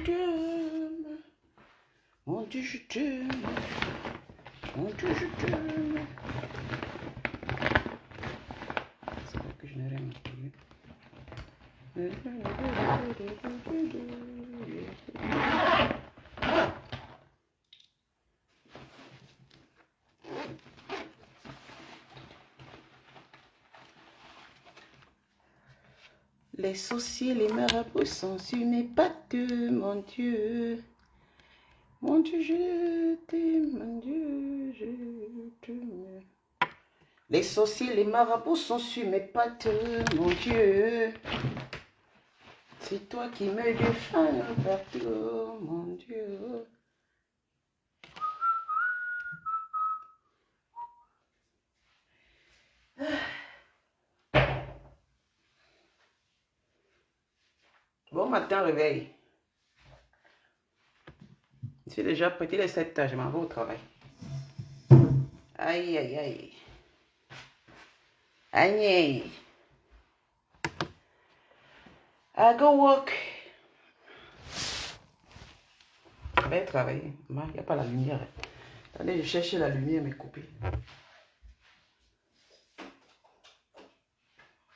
t'aime. Mon Dieu, je t'aime. Mon Dieu, je t'aime. C'est vrai que je n'ai rien entendu. Les sorciers, les marabouts sont sur mes pattes, mon Dieu. Mon Dieu, je t'aime, mon Dieu, je t'aime. Les sorciers, les marabouts sont sur mes pattes, mon Dieu. C'est toi qui me défends partout, mon Dieu. Bon matin, réveil. Je suis déjà prêté les 7 heures, je m'en vais au travail. Aïe, aïe, aïe. Aïe, aïe. I go work. Je vais travailler. Il n'y a pas la lumière. Attendez, je cherche la lumière, mes copines.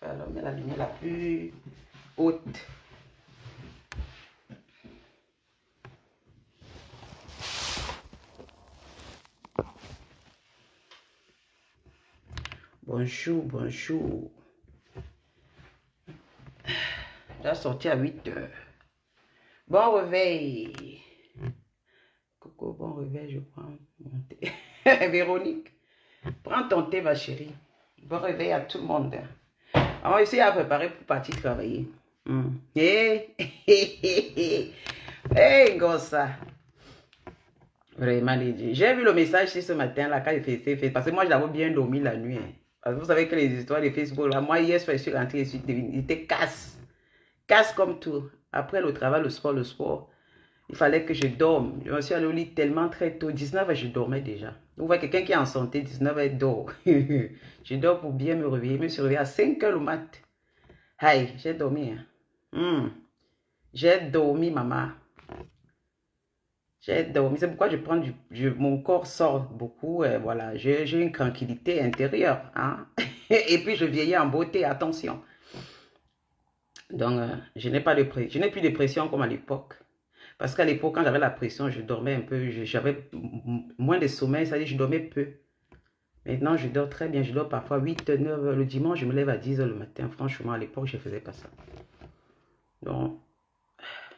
Alors, mets la lumière la plus haute. Bonjour, bonjour. Je dois sortir à 8 heures. Bon réveil. Coco, bon réveil, je prends mon thé. Véronique, prends ton thé, ma chérie. Bon réveil à tout le monde. On va essayer à préparer pour partir travailler. Hé, hey, gossa. Vraiment, j'ai vu le message ce matin, là, quand il fait, parce que moi, j'avais bien dormi la nuit. Hein. Parce que vous savez que les histoires de Facebook, là, moi, hier, je suis rentré, il était casse. Casse comme tout. Après le travail, le sport, il fallait que je dorme. Je me suis allé au lit tellement très tôt. 19 h, je dormais déjà. Vous voyez, quelqu'un qui est en santé, 19 h, dort. Je dors pour bien me réveiller. Je me suis réveillé à 5 h le mat. Aïe, j'ai dormi. Hein. J'ai dormi, maman. J'ai dormi. C'est pourquoi je prends mon corps sort beaucoup. Voilà, j'ai une tranquillité intérieure. Hein? Et puis, je vieillis en beauté. Attention. Donc, je n'ai plus de pression comme à l'époque. Parce qu'à l'époque, quand j'avais la pression, je dormais un peu. J'avais moins de sommeil, c'est-à-dire je dormais peu. Maintenant, je dors très bien. Je dors parfois 8, 9 heures. Le dimanche, je me lève à 10 h le matin. Franchement, à l'époque, je ne faisais pas ça. Donc,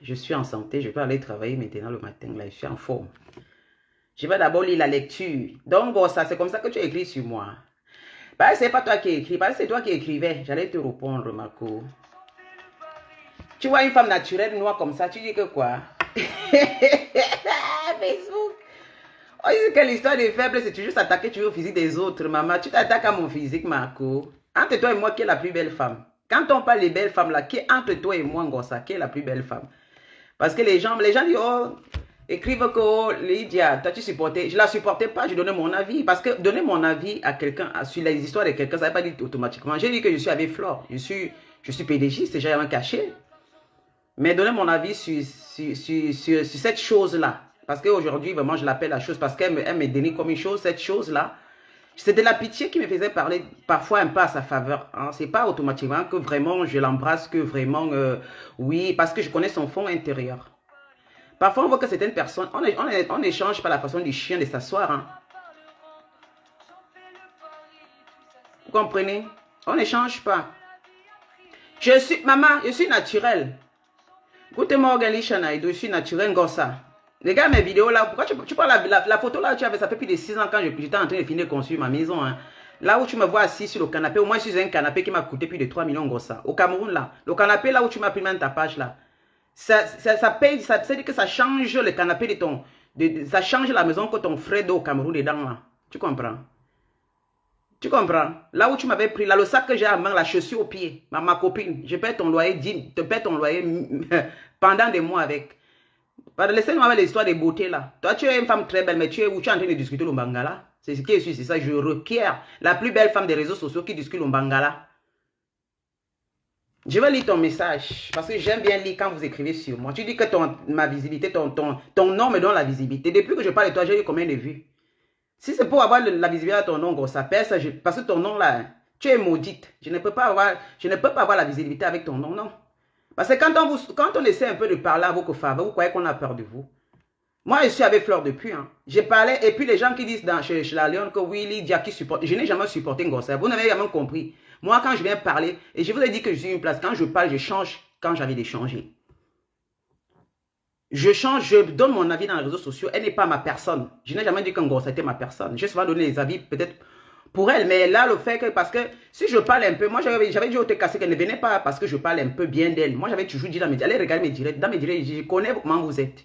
je suis en santé. Je peux aller travailler maintenant le matin. Là, je suis en forme. Je vais d'abord lire la lecture. Donc, bon, ça, c'est comme ça que tu as écrit sur moi. Bah, c'est pas toi qui écris. Bah, c'est toi qui écrivais. J'allais te répondre, Marco. Tu vois une femme naturelle, noire comme ça, tu dis que quoi? Facebook. Oh, il dit que l'histoire des faibles, c'est toujours s'attaquer au physique des autres, maman. Tu t'attaques à mon physique, Marco. Entre toi et moi, qui est la plus belle femme? Quand on parle des belles femmes, là, qui est entre toi et moi, Ngossa, qui est la plus belle femme? Parce que les gens disent, oh, écrivent que oh, Lydia, toi tu supportais. Je ne la supportais pas, je donnais mon avis. Parce que donner mon avis à quelqu'un, sur les histoires de quelqu'un, ça ne veut pas dire automatiquement. J'ai dit que je suis avec Flore. Je suis PDG, c'est déjà un cachet. Mais donner mon avis sur cette chose-là. Parce qu'aujourd'hui, vraiment, je l'appelle la chose. Parce qu'elle me dénigre comme une chose, cette chose-là. C'est de la pitié qui me faisait parler parfois un peu à sa faveur. Hein. Ce n'est pas automatiquement que vraiment je l'embrasse, que vraiment, oui, parce que je connais son fond intérieur. Parfois, on voit que certaines personnes, on échange par la façon du chien de s'asseoir. Hein. Vous comprenez? On n'échange pas. Maman, je suis naturelle. Écoutez-moi, je suis naturel, Ngossa. Regarde mes vidéos là. Pourquoi tu prends la photo là, tu avais, ça fait plus de 6 ans quand j'étais en train de finir de construire ma maison. Hein. Là où tu me vois assis sur le canapé, au moins je suis un canapé qui m'a coûté plus de 3 millions Ngossa. Au Cameroun là, le canapé là où tu m'as pris même ta page là, ça paye, ça veut dire que ça change le canapé de ton, ça change la maison que ton frère au Cameroun dedans là. Tu comprends? Tu comprends? Là où tu m'avais pris, là, le sac que j'ai à main, la chaussure au pied, ma copine, je paie ton loyer, te paie ton loyer pendant des mois avec. Laissez-moi avec l'histoire des beautés là. Toi, tu es une femme très belle, mais tu es où? Tu es en train de discuter le Bangala. C'est ce qui est sûr, c'est ça. Je requiers la plus belle femme des réseaux sociaux qui discute le Bangala. Je vais lire ton message parce que j'aime bien lire quand vous écrivez sur moi. Tu dis que ma visibilité, ton nom me donne la visibilité. Depuis que je parle de toi, j'ai eu combien de vues? Si c'est pour avoir la visibilité de ton nom, gros, ça pèse. Parce que ton nom là, hein, tu es maudite. Je ne peux pas avoir la visibilité avec ton nom, non. Parce que quand on essaie un peu de parler à vos faveurs, vous croyez qu'on a peur de vous. Moi, je suis avec Fleur depuis. Hein. J'ai parlé, et puis les gens qui disent chez la Lyon que Willy Jackie supporte. Je n'ai jamais supporté Ngossa. Vous n'avez jamais compris. Moi, quand je viens parler, et je vous ai dit que je suis une place, quand je parle, je change quand j'avais d'échanger. Je change, je donne mon avis dans les réseaux sociaux. Elle n'est pas ma personne. Je n'ai jamais dit que Ngossa était ma personne. Je vais donner les avis peut-être pour elle. Mais là, le fait que, parce que si je parle un peu, moi j'avais dit au TKC qu'elle ne venait pas parce que je parle un peu bien d'elle. Moi j'avais toujours dit dans mes directs, allez regarder mes directs. Dans mes directs, je connais comment vous êtes.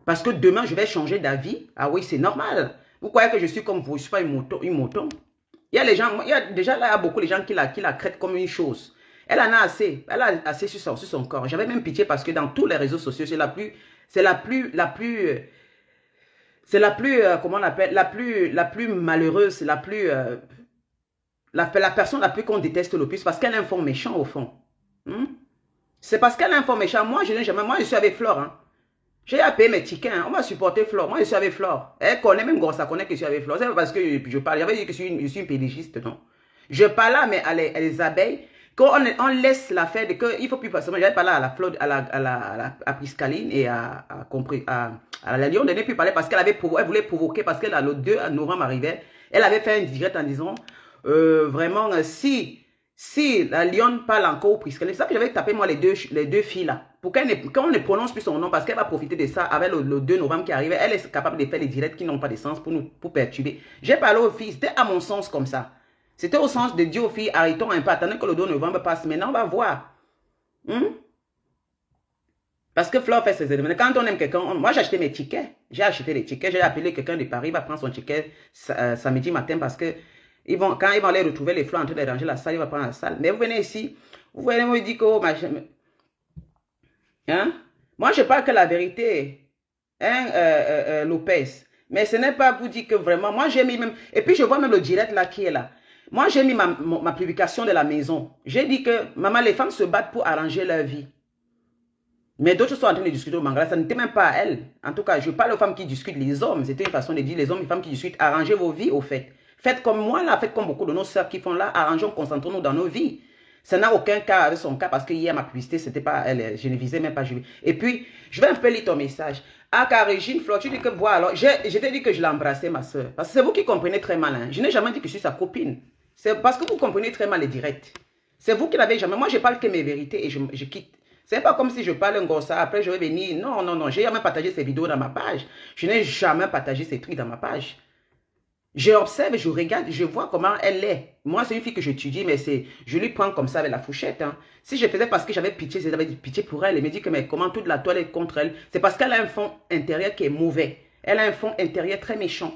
Parce que demain, je vais changer d'avis. Ah oui, c'est normal. Vous croyez que je suis comme vous, je ne suis pas une mouton. Il y a les gens, il y a déjà là, il y a beaucoup de gens qui la traitent comme une chose. Elle en a assez. Elle a assez sur son corps. J'avais même pitié parce que dans tous les réseaux sociaux, c'est comment on appelle, la plus malheureuse, la personne la plus qu'on déteste le plus parce qu'elle informe méchant au fond. C'est parce qu'elle informe méchant. Moi, je n'ai jamais, moi, je suis avec Flore. Hein. J'ai payé mes tickets, hein. On m'a supporté Flore. Moi, je suis avec Flore. Elle connaît même ça connaît que je suis avec Flore. C'est pas parce que je parle. J'avais dit que je suis une pédagogiste, non. Je parle là, mais à les abeilles. Quand on laisse l'affaire de que il faut plus passer. J'avais parlé à la Flore, à Priscaline et à la Lyon. Elle n'a plus parler parce qu'elle voulait provoquer parce que le 2 novembre arrivait. Elle avait fait un direct en disant vraiment si la Lyon parle encore au Priscaline. C'est ça que j'avais tapé moi les deux filles là. Pour quand on ne prononce plus son nom, parce qu'elle va profiter de ça avec le 2 novembre qui arrive, elle est capable de faire des directs qui n'ont pas de sens pour perturber. J'ai parlé aux filles, c'était à mon sens comme ça. C'était au sens de dire aux filles, arrêtons un peu, attendez que le 2 novembre passe. Maintenant, on va voir. Parce que Flore fait ses éléments. Quand on aime quelqu'un, moi j'ai acheté mes tickets. J'ai acheté les tickets, j'ai appelé quelqu'un de Paris, il va prendre son ticket samedi matin parce que quand ils vont aller retrouver les Fleurs en train de ranger la salle, il va prendre la salle. Mais vous venez ici, vous venez me dire que oh, hein? Moi, je parle que la vérité, hein, Lopez. Mais ce n'est pas vous dire que vraiment, moi j'ai mis même, et puis je vois même le direct là qui est là. Moi j'ai mis ma publication de la maison. J'ai dit que, maman, les femmes se battent pour arranger leur vie. Mais d'autres sont en train de discuter au Mangala, ça n'était même pas à elles. En tout cas, je parle aux femmes qui discutent, les hommes. C'était une façon de dire les hommes et les femmes qui discutent, arrangez vos vies au fait. Faites comme moi là, faites comme beaucoup de nos sœurs qui font là, arrangeons, concentrons-nous dans nos vies. Ça n'a aucun cas avec son cas parce que hier ma publicité, c'était pas elle, je ne visais même pas Julie. Et puis, je vais un peu lire ton message. Ah, car Régine Flore, tu dis que voilà, alors, je t'ai dit que je l'ai embrassé, ma soeur. Parce que c'est vous qui comprenez très mal. Hein. Je n'ai jamais dit que je suis sa copine. C'est parce que vous comprenez très mal les directs. C'est vous qui n'avez jamais. Moi, je parle que mes vérités et je quitte. C'est pas comme si je parle un gosse, après je vais venir. Non, non, non, j'ai jamais partagé ces vidéos dans ma page. Je n'ai jamais partagé ces trucs dans ma page. J'observe, je regarde, je vois comment elle est. Moi, c'est une fille que j'étudie, mais je lui prends comme ça avec la fourchette. Hein. Si je faisais parce que j'avais pitié, j'avais pitié pour elle. Elle me dit que mais comment toute la toile est contre elle. C'est parce qu'elle a un fond intérieur qui est mauvais. Elle a un fond intérieur très méchant.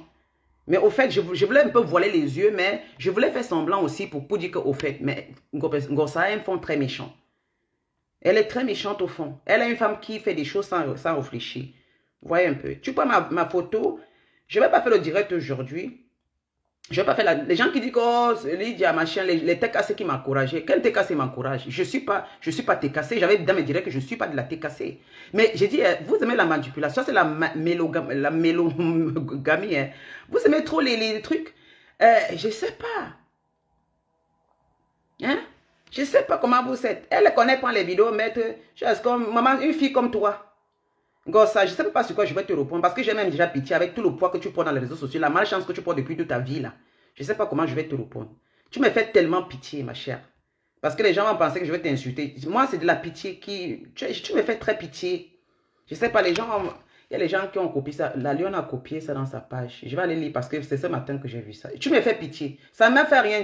Mais au fait, je voulais un peu voiler les yeux, mais je voulais faire semblant aussi pour dire qu'au fait, mais Ngossa a un fond très méchant. Elle est très méchante au fond. Elle est une femme qui fait des choses sans réfléchir. Vous voyez un peu. Tu vois ma photo. Je ne vais pas faire le direct aujourd'hui. Je vais pas faire les gens qui disent que oh, Lydia, machin, les TKC qui m'encouragent. Quel TKC m'encourage? Je suis pas TKC. J'avais dans mes directs que je ne suis pas de la TKC. Mais j'ai dit, vous aimez la manipulation, c'est la mélogamie. Hein. Vous aimez trop les trucs. Je ne sais pas. Hein? Je ne sais pas comment vous êtes. Elle ne connaît pas les vidéos, mettre, comme maman, une fille comme toi. Gossa, je ne sais pas sur quoi je vais te répondre parce que j'ai même déjà pitié avec tout le poids que tu prends dans les réseaux sociaux, la malchance que tu prends depuis toute ta vie là. Je ne sais pas comment je vais te répondre. Tu me fais tellement pitié, ma chère. Parce que les gens vont penser que je vais t'insulter. Moi, c'est de la pitié qui... Tu me fais très pitié. Je ne sais pas, les gens... Il y a les gens qui ont copié ça. La Lyon a copié ça dans sa page. Je vais aller lire parce que c'est ce matin que j'ai vu ça. Tu me fais pitié. Ça ne me fait rien,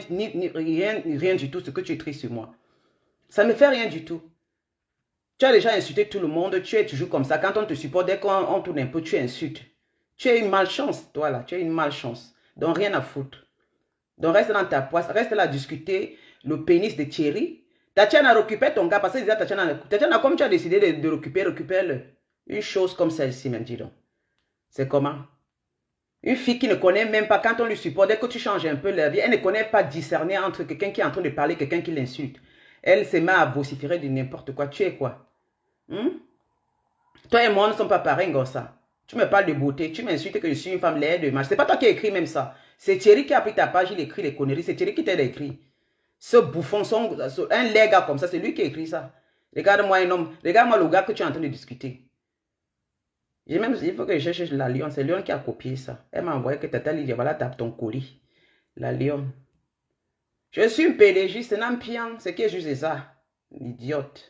rien du tout ce que tu écris sur moi. Ça ne me fait rien du tout. Tu as déjà insulté tout le monde, tu es toujours comme ça. Quand on te supporte, dès qu'on tourne un peu, tu insultes. Tu as une malchance, toi là, tu as une malchance. Donc rien à foutre. Donc reste dans ta poisse, reste là à discuter le pénis de Thierry. Tatiana, récupère ton gars, parce que Tatiana, comme tu as décidé de récupère-le. Une chose comme celle-ci, même, dis donc. C'est comment? Une fille qui ne connaît même pas, quand on lui supporte, dès que tu changes un peu la vie, elle ne connaît pas discerner entre quelqu'un qui est en train de parler et quelqu'un qui l'insulte. elle se met à vociférer de n'importe quoi. Tu es quoi? Toi et moi ne sommes pas pareils, Ngossa. Tu me parles de beauté, tu m'insultes que je suis une femme laide, match. C'est pas toi qui as écrit même ça. C'est Thierry qui a pris ta page, il écrit les conneries. C'est Thierry qui t'a écrit. Ce bouffon, un laid gars comme ça, c'est lui qui a écrit ça. Regarde-moi un homme, regarde-moi le gars que tu es en train de discuter. Il faut que je cherche la Lyon. C'est Lyon qui a copié ça. Elle m'a envoyé que Tata Lydia, voilà, tape ton colis. La Lyon. Je suis un PDG, c'est un pion. C'est qui est juste ça. Idiote.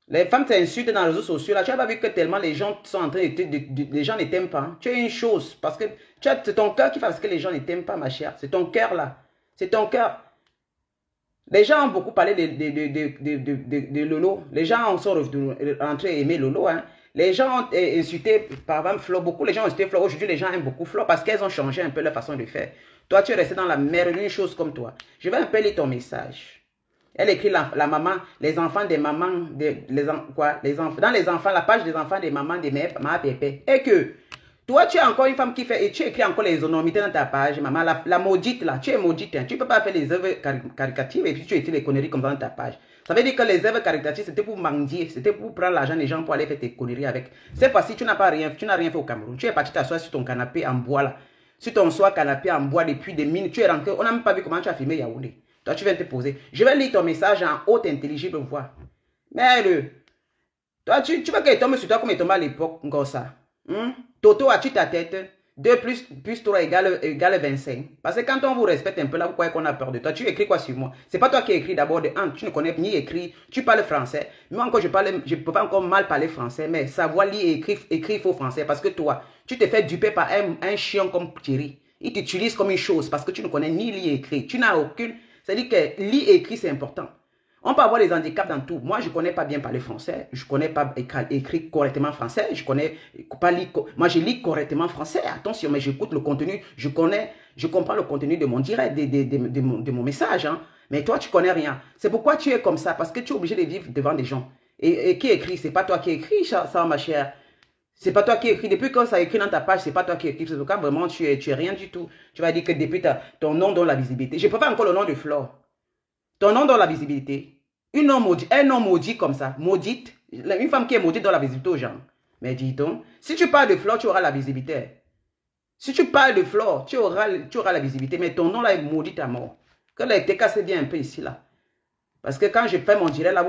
Les femmes t'insultent dans les réseaux sociaux. Là, tu n'as pas vu que tellement les gens sont en train les gens ne t'aiment pas. Hein. Tu as une chose. Parce que c'est ton cœur qui fait que les gens ne t'aiment pas, ma chère. C'est ton cœur là. C'est ton cœur. Les gens ont beaucoup parlé de Lolo. Les gens sont rentrés aimer Lolo. Hein. Les gens ont insulté, par exemple, Flo. Beaucoup les gens ont insulté Flo. Aujourd'hui, les gens aiment beaucoup Flo parce qu'elles ont changé un peu leur façon de faire. Toi, tu es resté dans la merde, une chose comme toi. Je vais un peu lire ton message. Elle écrit la maman, les enfants des mamans, dans les enfants, la page des enfants des mamans des mères, ma pépé. Et que toi, tu es encore une femme qui fait, et tu écris encore les énormités dans ta page, maman, la maudite là, tu es maudite, hein. Tu ne peux pas faire les œuvres caricatives et puis tu écris les conneries comme ça dans ta page. Ça veut dire que les œuvres caritatives, c'était pour mendier, c'était pour prendre l'argent des gens pour aller faire tes conneries avec. Cette fois-ci, tu n'as rien fait au Cameroun. Tu es parti t'asseoir sur ton canapé en bois là, sur ton soir canapé en bois depuis des mines. Tu es rentré, on n'a même pas vu comment tu as filmé Yaoundé. Toi, tu viens te poser. Je vais lire ton message en haute intelligible voix. Mais toi, tu veux qu'il tombe sur toi comme il tombait à l'époque, Ngossa. Toto, as-tu ta tête? 2 plus 3 égale 25. Parce que quand on vous respecte un peu là, vous croyez qu'on a peur de toi. Tu écris quoi sur moi? C'est pas toi qui écris d'abord de 1. Tu ne connais ni écrit. Tu parles français. Moi encore, je peux pas encore mal parler français. Mais savoir lire et écrire faux français. Parce que toi, tu te fais duper par un chien comme Thierry. Il t'utilise comme une chose parce que tu ne connais ni lire et écrire. Tu n'as aucune... C'est-à-dire que lire et écrire, c'est important. On peut avoir les handicaps dans tout. Moi, je ne connais pas bien parler français. Je ne connais pas écrire correctement français. Je connais pas lire. Moi, je lis correctement français. Attention, mais j'écoute le contenu. Je comprends le contenu de mon direct, de mon message. Hein. Mais toi, tu ne connais rien. C'est pourquoi tu es comme ça. Parce que tu es obligé de vivre devant des gens. Et qui écrit? Ce n'est pas toi qui écris, ça, ma chère. C'est pas toi qui écris. Depuis quand ça écrit dans ta page, c'est pas toi qui écris. C'est pourquoi vraiment tu es rien du tout. Tu vas dire que depuis ton nom donne la visibilité. Je ne peux pas encore le nom de Flore. Ton nom donne la visibilité. Un nom maudit comme ça, maudite. Une femme qui est maudite donne la visibilité aux gens. Mais dis donc, si tu parles de Flore, tu auras la visibilité. Si tu parles de Flore, tu auras la visibilité. Mais ton nom là est maudit à mort. Que là, t'es cassé bien un peu ici là. Parce que quand je fais mon direct là,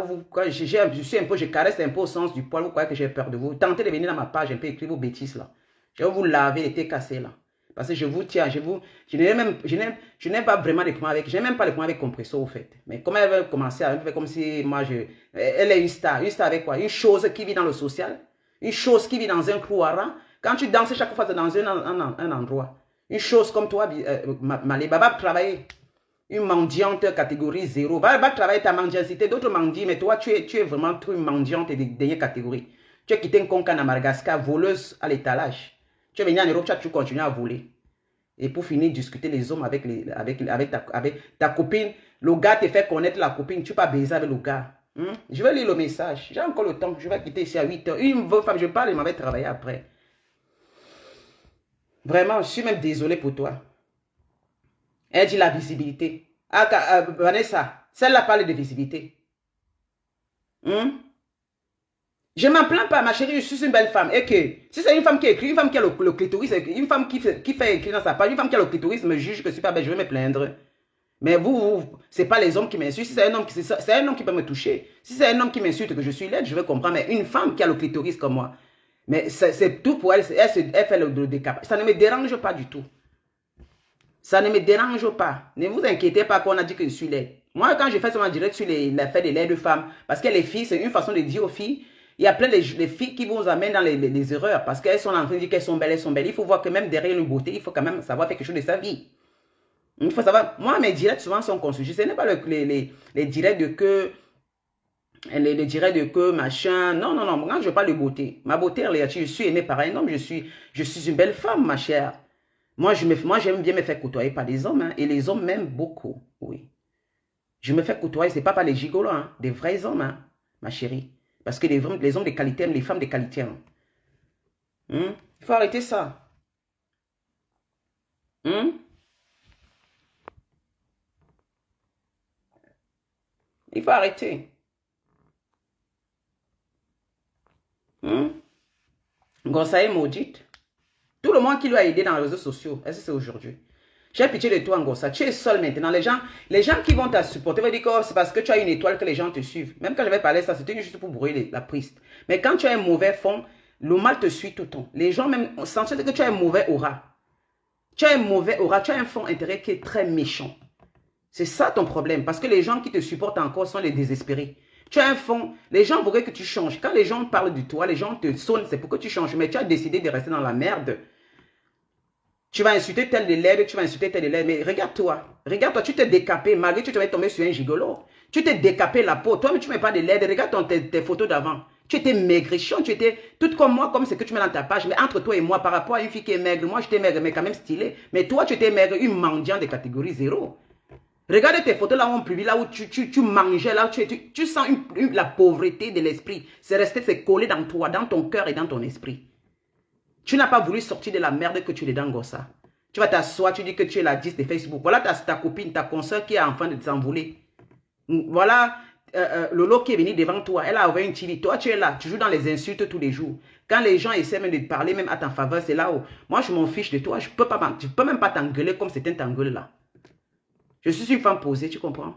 je caresse un peu au sens du poil, vous croyez que j'ai peur de vous. Tentez de venir dans ma page un peu écrire vos bêtises là. Je vais vous laver les têtes cassées là. Parce que je vous tiens, je n'ai pas vraiment de problème avec, je n'ai même pas de problème avec Compresso au fait. Mais comme elle veut commencer à faire comme si moi elle est une star avec quoi? Une chose qui vit dans le social, une chose qui vit dans un couloir. Quand tu danses chaque fois c'est dans un endroit. Une chose comme toi, Malé Baba travailler. Une mendiante catégorie 0. Va travailler ta mendiantité. D'autres mendient, mais toi, tu es vraiment une mendiante de dernière catégorie. Tu as quitté un concan à Madagascar, voleuse à l'étalage. Tu es venu en Europe, tu continues à voler. Et pour finir, discuter les hommes avec ta copine. Le gars te fait connaître la copine. Tu pas baiser avec le gars. Je vais lire le message. J'ai encore le temps. Je vais quitter ici à 8 h. Une femme, je parle, elle m'avait travaillé après. Vraiment, je suis même désolé pour toi. Elle dit la visibilité. Vanessa, celle-là parle de visibilité. Je ne m'en plains pas, ma chérie, je suis une belle femme. Et que, si c'est une femme qui écrit, une femme qui a le clitoris, une femme qui fait écrire dans sa page, une femme qui a le clitoris me juge que je ne suis pas belle, je vais me plaindre. Mais ce n'est pas les hommes qui m'insultent. Si c'est un homme qui peut me toucher. Si c'est un homme qui m'insulte que je suis laide, je vais comprendre. Mais une femme qui a le clitoris comme moi, mais c'est tout pour elle, elle fait le décap. Ça ne me dérange pas du tout. Ça ne me dérange pas. Ne vous inquiétez pas qu'on a dit que je suis laide. Moi, quand je fais seulement direct sur l'affaire des laides de femmes, parce que les filles, c'est une façon de dire aux filles, il y a plein de filles qui vous amènent dans les erreurs, parce qu'elles sont en train de dire qu'elles sont belles, elles sont belles. Il faut voir que même derrière une beauté, il faut quand même savoir faire quelque chose de sa vie. Il faut savoir, moi, mes directs souvent sont conçus. Ce n'est pas les directs de que... Les directs de que, machin. Non, non, non. Quand je parle de beauté, ma beauté, je suis aimée par un homme, je suis une belle femme, ma chère. Moi, j'aime bien me faire côtoyer par des hommes, hein, et les hommes m'aiment beaucoup, oui. Je me fais côtoyer, ce n'est pas par les gigolos, hein, des vrais hommes, hein, ma chérie. Parce que les hommes de qualité aiment les femmes de qualité. Hein. Il faut arrêter ça. Il faut arrêter. Gossa est maudite. Tout le monde qui lui a aidé dans les réseaux sociaux, est-ce que c'est aujourd'hui? J'ai pitié de toi, Ngossa. Tu es seul maintenant. Les gens qui vont te supporter vont dire que c'est parce que tu as une étoile que les gens te suivent. Même quand j'avais parlé de ça, c'était juste pour brouiller la piste. Mais quand tu as un mauvais fond, le mal te suit tout le temps. Les gens même sentent que tu as un mauvais aura. Tu as un mauvais aura. Tu as un fond intérieur qui est très méchant. C'est ça ton problème. Parce que les gens qui te supportent encore sont les désespérés. Tu as un fond. Les gens voudraient que tu changes. Quand les gens parlent de toi, les gens te sonnent, c'est pour que tu changes. Mais tu as décidé de rester dans la merde. Tu vas insulter tel élève, tu vas insulter tel élève. Mais regarde-toi. Regarde-toi, tu t'es décapé. Malgré que tu vas tomber sur un gigolo. Tu t'es décapé la peau. Toi, mais tu ne mets pas de l'aide. Regarde tes photos d'avant. Tu étais maigrichon. Tu étais toute comme moi, comme ce que tu mets dans ta page. Mais entre toi et moi, par rapport à une fille qui est maigre, moi, j'étais maigre, mais quand même stylée. Mais toi, tu étais maigre, une mendiante de catégorie 0. Regarde tes photos là où on publie, là où tu mangeais, là où tu sens la pauvreté de l'esprit. C'est resté, c'est collé dans toi, dans ton cœur et dans ton esprit. Tu n'as pas voulu sortir de la merde que tu es dans Gossa. Tu vas t'asseoir, tu dis que tu es la 10 de Facebook. Voilà ta copine, ta consoeur qui est en train de s'envoler. Voilà Lolo qui est venu devant toi. Elle a ouvert une TV. Toi, tu es là. Tu joues dans les insultes tous les jours. Quand les gens essaient même de te parler, même à ta faveur, c'est là où moi, je m'en fiche de toi. Je ne peux même pas t'engueuler comme c'était t'engueuler là. Je suis une femme posée, tu comprends?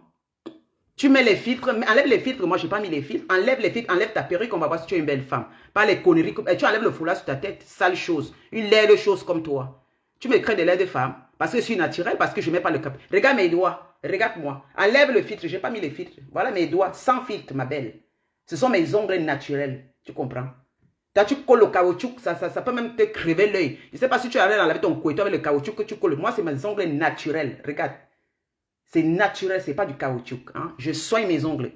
Tu mets les filtres, enlève les filtres, moi je n'ai pas mis les filtres, enlève les filtres, enlève ta perruque, on va voir si tu es une belle femme. Pas les conneries, tu enlèves le foulard sur ta tête, sale chose, une laide chose comme toi. Tu me crées des laides de femme, parce que je suis naturelle, parce que je ne mets pas le cap. Regarde mes doigts, regarde-moi, enlève le filtre, je n'ai pas mis les filtres. Voilà mes doigts, sans filtre ma belle. Ce sont mes ongles naturels, tu comprends? Toi, tu colles le caoutchouc, ça peut même te crever l'œil. Je ne sais pas si tu allais enlever ton couteau avec le caoutchouc que tu colles. Moi, c'est mes ongles naturels, regarde. C'est naturel, ce n'est pas du caoutchouc. Hein? Je soigne mes ongles.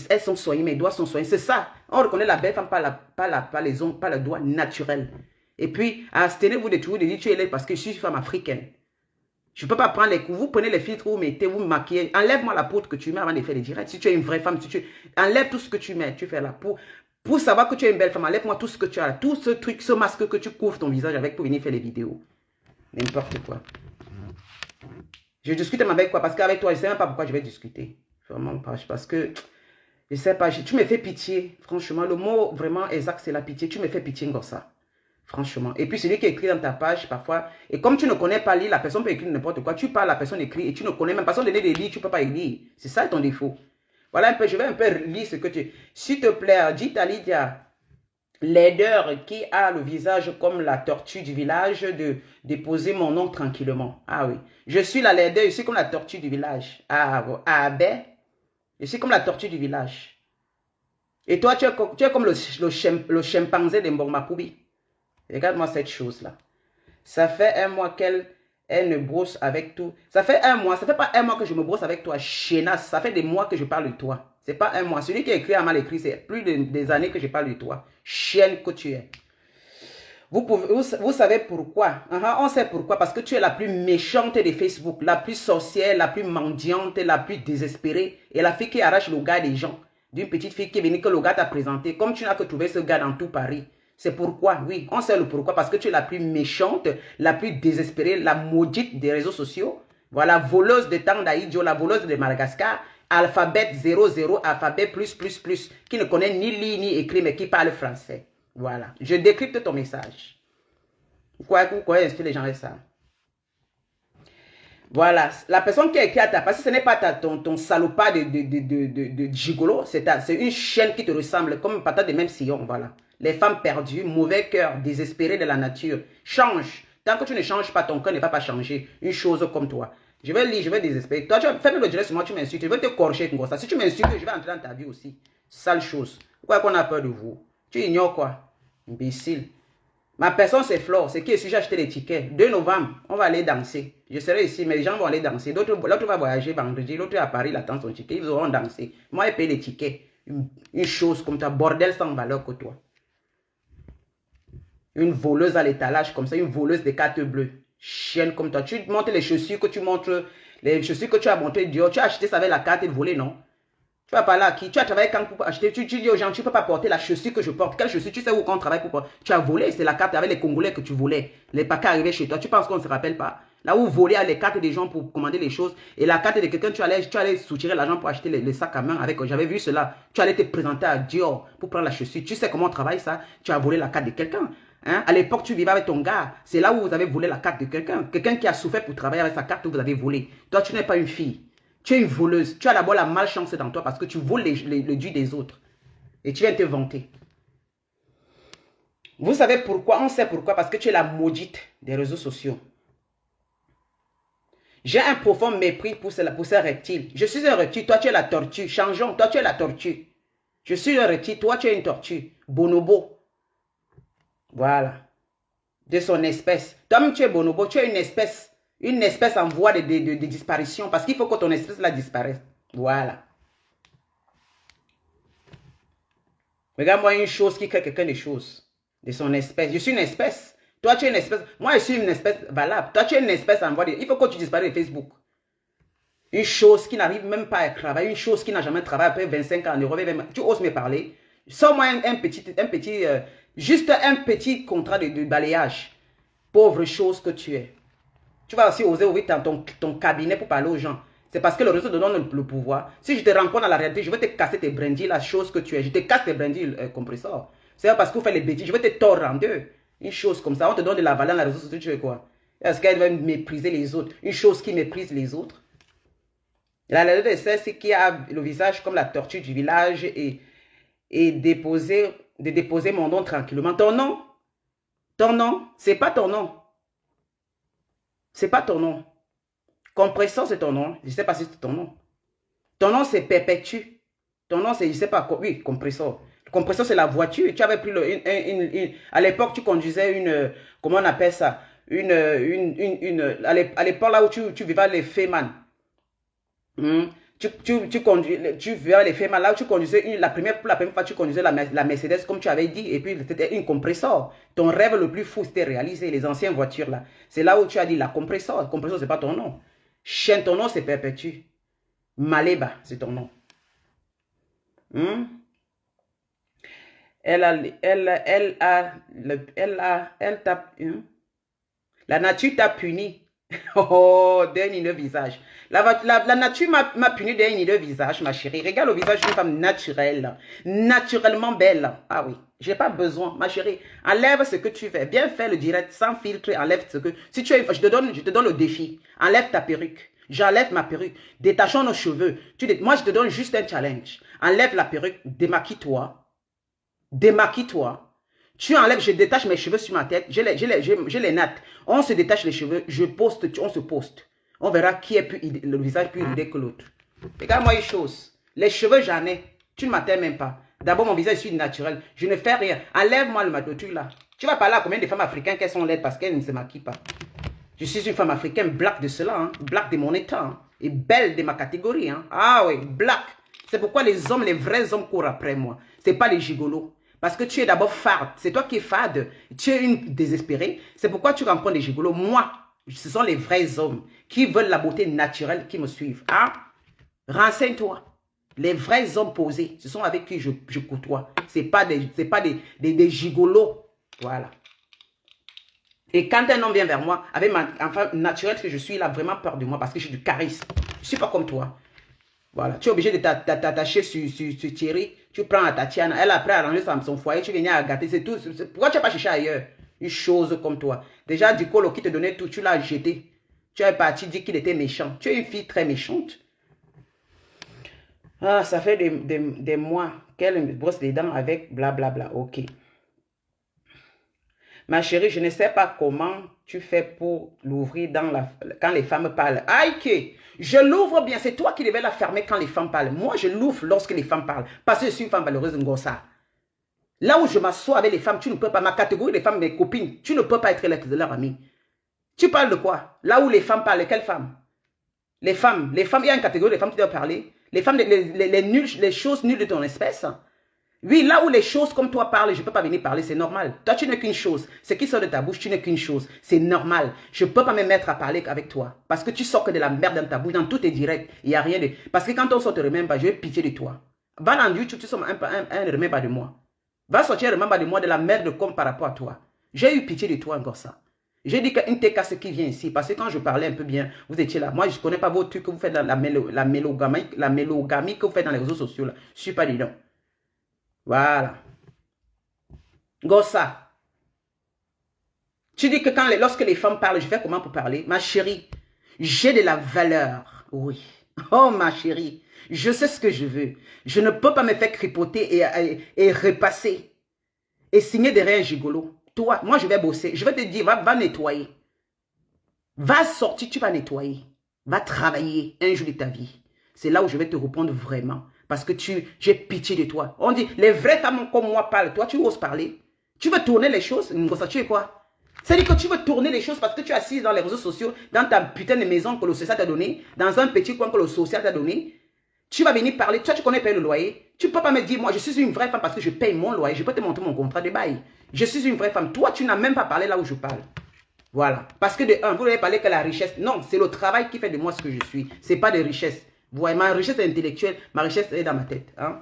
Elles sont soignées, mes doigts sont soignés. C'est ça. On reconnaît la belle femme pas les ongles, pas le doigt naturel. Et puis, abstenez-vous de toujours dire tu es laide parce que je suis une femme africaine. Je ne peux pas prendre les coups. Vous prenez les filtres, vous mettez, vous maquillez. Enlève-moi la poudre que tu mets avant de faire les directs. Si tu es une vraie femme, enlève tout ce que tu mets. Tu fais la peau. Pour savoir que tu es une belle femme, enlève-moi tout ce que tu as. Tout ce truc, ce masque que tu couvres ton visage avec pour venir faire les vidéos. N'importe quoi. Je discute même avec quoi? Parce qu'avec toi, je ne sais même pas pourquoi je vais discuter. Vraiment pas. Parce que, je ne sais pas, tu me fais pitié. Franchement, le mot vraiment exact, c'est la pitié. Tu me fais pitié, Ngossa. Franchement. Et puis, celui qui écrit dans ta page, parfois, et comme tu ne connais pas lire, la personne peut écrire n'importe quoi. Tu parles, la personne écrit, et tu ne connais même pas. Personne donner des lire, tu ne peux pas lire. C'est ça ton défaut. Voilà un peu, je vais un peu lire ce que tu... S'il te plaît, dis à Lydia, laideur qui a le visage comme la tortue du village, de déposer mon nom tranquillement. Ah oui. Je suis la laideur, je suis comme la tortue du village. Ah, bon. Ah ben, je suis comme la tortue du village. Et toi, tu es comme le chimpanzé de Mbongmakoubi. Regarde-moi cette chose-là. Ça fait un mois qu'elle ne brosse avec tout. Ça fait un mois, ça fait pas un mois que je me brosse avec toi, chénasse. Ça fait des mois que je parle de toi. C'est pas un mois. Celui qui a écrit a mal écrit, c'est plus des années que je parle de toi. Chienne que tu es. Vous savez pourquoi? On sait pourquoi. Parce que tu es la plus méchante de Facebook, la plus sorcière, la plus mendiante, la plus désespérée. Et la fille qui arrache le gars des gens. D'une petite fille qui est venue que le gars t'a présenté. Comme tu n'as que trouvé ce gars dans tout Paris. C'est pourquoi, oui, on sait le pourquoi. Parce que tu es la plus méchante, la plus désespérée, la maudite des réseaux sociaux. Voilà, voleuse de Tandaïdjo, la voleuse de Madagascar. Alphabet 00, alphabet plus, qui ne connaît ni lire ni écrire, mais qui parle français. Voilà, je décrypte ton message. Pourquoi insulter les gens avec ça? Voilà, la personne qui a écrit à ta place, ce n'est pas ton salopard de gigolo, c'est une chienne qui te ressemble, comme une patate de même sillon, voilà. Les femmes perdues, mauvais cœur, désespérées de la nature. Change. Tant que tu ne changes pas, ton cœur ne va pas changer. Une chose comme toi. Je vais lire, je vais désespérer. Toi, tu vas faire le direct sur moi, tu m'insultes. Je vais te corriger comme ça. Si tu m'insultes, je vais entrer dans ta vie aussi. Sale chose. Pourquoi qu'on a peur de vous? Tu ignores quoi? Imbécile. Ma personne, c'est Flore. C'est qui est j'ai acheté les tickets. 2 novembre, on va aller danser. Je serai ici, mais les gens vont aller danser. L'autre va voyager vendredi. L'autre est à Paris, il attend son ticket. Ils auront dansé. Moi, je paye les tickets. Une chose comme ça, bordel sans valeur que toi. Une voleuse à l'étalage comme ça, une voleuse de cartes bleues. Chienne comme toi. Tu montres les chaussures que tu montres, les chaussures que tu as montrées Dior. Tu as acheté ça avec la carte de volée, non? Tu vas parler à qui? Tu as travaillé quand pour acheter? Tu dis aux gens, tu ne peux pas porter la chaussure que je porte. Quelle chaussure? Tu sais où qu'on travaille pour porter? Tu as volé, c'est la carte avec les Congolais que tu volais. Les paquets arrivés chez toi. Tu penses qu'on ne se rappelle pas? Là où voler les cartes des gens pour commander les choses. Et la carte de quelqu'un, tu allais soutirer l'argent pour acheter les sacs à main avec. J'avais vu cela. Tu allais te présenter à Dior pour prendre la chaussure. Tu sais comment on travaille ça? Tu as volé la carte de quelqu'un. Hein? À l'époque, tu vivais avec ton gars. C'est là où vous avez volé la carte de quelqu'un. Quelqu'un qui a souffert pour travailler avec sa carte, vous avez volé. Toi, tu n'es pas une fille. Tu es une voleuse. Tu as d'abord la malchance dans toi parce que tu voles le dû des autres. Et tu viens te vanter. Vous savez pourquoi? On sait pourquoi. Parce que tu es la maudite des réseaux sociaux. J'ai un profond mépris pour ces reptiles. Je suis un reptile, toi tu es la tortue. Changeons, toi tu es la tortue. Je suis un reptile, toi tu es une tortue. Bonobo. Voilà. De son espèce. Toi-même tu es bonobo, tu es une espèce en voie de disparition. Parce qu'il faut que ton espèce la disparaisse. Voilà. Regarde-moi une chose qui crée quelqu'un de choses. De son espèce. Je suis une espèce. Toi, tu es une espèce. Moi, je suis une espèce valable. Toi, tu es une espèce en voie de... Il faut que tu disparaisses de Facebook. Une chose qui n'arrive même pas à travailler. Une chose qui n'a jamais travaillé après 25 ans en Europe. Tu oses me parler. Sors-moi juste un petit contrat de balayage. Pauvre chose que tu es. Tu vas aussi oser ouvrir ton cabinet pour parler aux gens. C'est parce que le réseau te donne le pouvoir. Si je te rencontre dans la réalité, je vais te casser tes brindilles, la chose que tu es. Je te casse tes brindilles, compresseur. C'est parce que vous faites les bêtises. Je vais te tordre en deux. Une chose comme ça, on te donne de la valeur dans les réseaux sociaux, tu fais quoi? Est-ce qu'elle va mépriser les autres? Une chose qui méprise les autres. La réalité, c'est qui a le visage comme la tortue du village et déposer mon nom tranquillement. Ton nom, c'est pas ton nom. C'est pas ton nom. Compresseur, c'est ton nom. Je ne sais pas si c'est ton nom. Ton nom, c'est Perpétue. Ton nom, c'est, je ne sais pas quoi. Oui, compresseur. Compresseur, c'est la voiture. Tu avais pris à l'époque, tu conduisais une, comment on appelle ça? À l'époque, là où tu vivais les Feyman. Tu vivais les Feyman, là où tu conduisais, la première fois, tu conduisais la Mercedes, comme tu avais dit, et puis c'était une compresseur. Ton rêve le plus fou, c'était réalisé, les anciennes voitures, là. C'est là où tu as dit la compresseur. Compresseur, c'est pas ton nom. Chien, ton nom, c'est Perpétue. Maléba, c'est ton nom. La nature t'a puni. Oh, d'un hideux visage. La nature m'a puni d'un hideux visage, ma chérie. Regarde le visage d'une femme naturelle. Naturellement belle. Ah oui, j'ai pas besoin, ma chérie. Enlève ce que tu fais. Viens faire le direct sans filtre. Enlève ce que... Si tu es... je te donne le défi. Enlève ta perruque. J'enlève ma perruque. Détachons nos cheveux. Moi, je te donne juste un challenge. Enlève la perruque. Démaquille-toi. Démaquille-toi. Tu enlèves, je détache mes cheveux sur ma tête. J'ai les nattes. On se détache les cheveux. Je poste, on se poste. On verra qui est le visage plus ridé que l'autre. Regarde-moi une chose. Les cheveux, j'en ai. Tu ne m'attends même pas. D'abord, mon visage est naturel. Je ne fais rien. Enlève-moi le truc là. Tu vas parler à combien de femmes africaines qui sont laides parce qu'elles ne se maquillent pas. Je suis une femme africaine, black de cela, hein, black de mon état, hein, et belle de ma catégorie. Hein. Ah oui, black. C'est pourquoi les hommes, les vrais hommes courent après moi. Ce n'est pas les gigolos. Parce que tu es d'abord fade. C'est toi qui es fade. Tu es une désespérée. C'est pourquoi tu rencontres des gigolos. Moi, ce sont les vrais hommes qui veulent la beauté naturelle qui me suivent. Hein? Renseigne-toi. Les vrais hommes posés, ce sont avec qui je côtoie. Ce n'est pas des gigolos. Voilà. Et quand un homme vient vers moi, avec ma femme naturelle que je suis, il a vraiment peur de moi parce que j'ai du charisme. Je ne suis pas comme toi. Voilà. Tu es obligé de t'attacher sur Thierry. Tu prends à Tatiana. Elle, après, a rangé son foyer. Tu viens à gâter. C'est tout. Pourquoi tu n'as pas cherché ailleurs une chose comme toi? Déjà, Dicolo qui te donnait tout, tu l'as jeté. Tu es parti dire qu'il était méchant. Tu es une fille très méchante. Ah, ça fait des mois qu'elle me brosse les dents avec blablabla. Ok. Ma chérie, je ne sais pas comment tu fais pour l'ouvrir quand les femmes parlent. Aïe, je l'ouvre bien. C'est toi qui devais la fermer quand les femmes parlent. Moi, je l'ouvre lorsque les femmes parlent. Parce que je suis une femme valeureuse, Ngossa. Là où je m'assois avec les femmes, tu ne peux pas. Ma catégorie des femmes, mes copines, tu ne peux pas être leur amie. Tu parles de quoi? Là où les femmes parlent, quelles femmes? Les femmes, il y a une catégorie de femmes qui doivent parler. Les femmes, les choses nulles de ton espèce. Oui, là où les choses comme toi parlent, je ne peux pas venir parler, c'est normal. Toi, tu n'es qu'une chose. Ce qui sort de ta bouche, tu n'es qu'une chose. C'est normal. Je ne peux pas me mettre à parler avec toi. Parce que tu sors que de la merde dans ta bouche, dans tous tes directs. Il n'y a rien de... Parce que quand on sort, te remember, je vais pitié de toi. Va dans YouTube, tu sors un remember de moi. Va sortir un remember de moi de la merde comme par rapport à toi. J'ai eu pitié de toi encore ça. J'ai dit qu'une TK qui vient ici, parce que quand je parlais un peu bien, vous étiez là. Moi, je ne connais pas vos trucs que vous faites dans la mélogamie que vous faites dans les réseaux sociaux. Là. Je ne suis pas dedans. Voilà. Gossa. Tu dis que lorsque les femmes parlent, je fais comment pour parler? Ma chérie, j'ai de la valeur. Oui. Oh, ma chérie, je sais ce que je veux. Je ne peux pas me faire cripoter et repasser. Et signer derrière un gigolo. Toi, moi, je vais bosser. Je vais te dire, va nettoyer. Va sortir, tu vas nettoyer. Va travailler un jour de ta vie. C'est là où je vais te répondre vraiment. Parce que j'ai pitié de toi. On dit, les vraies femmes comme moi parlent. Toi, tu oses parler. Tu veux tourner les choses. Tu es quoi? C'est-à-dire que tu veux tourner les choses parce que tu es assise dans les réseaux sociaux, dans ta putain de maison que le social t'a donné, dans un petit coin que le social t'a donné. Tu vas venir parler. Toi, tu connais payer le loyer. Tu ne peux pas me dire, moi, je suis une vraie femme parce que je paye mon loyer. Je peux te montrer mon contrat de bail. Je suis une vraie femme. Toi, tu n'as même pas parlé là où je parle. Voilà. Parce que de un, vous n'avez parlé que la richesse. Non, c'est le travail qui fait de moi ce que je suis. Ce n'est pas de richesse. Vous voyez, ma richesse est intellectuelle. Ma richesse est dans ma tête. Hein?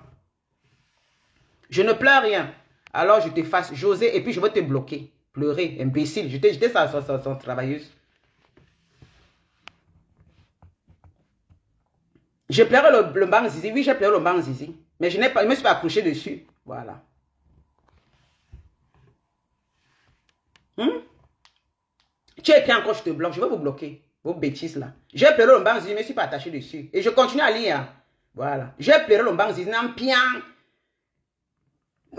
Je ne pleure rien. Alors, je te fasse José et puis je vais te bloquer. Pleurer, imbécile. J'étais sa travailleuse. J'ai pleuré le banc zizi. Oui, j'ai pleuré le banc zizi. Mais je ne me suis pas accroché dessus. Voilà. Tu es écrit encore, je te bloque. Je vais vous bloquer. Vos bêtises là. J'ai pleuré le banc zizi, je ne me suis pas attaché dessus. Et je continue à lire. Voilà. J'ai pleuré le banc zizi. Non, bien.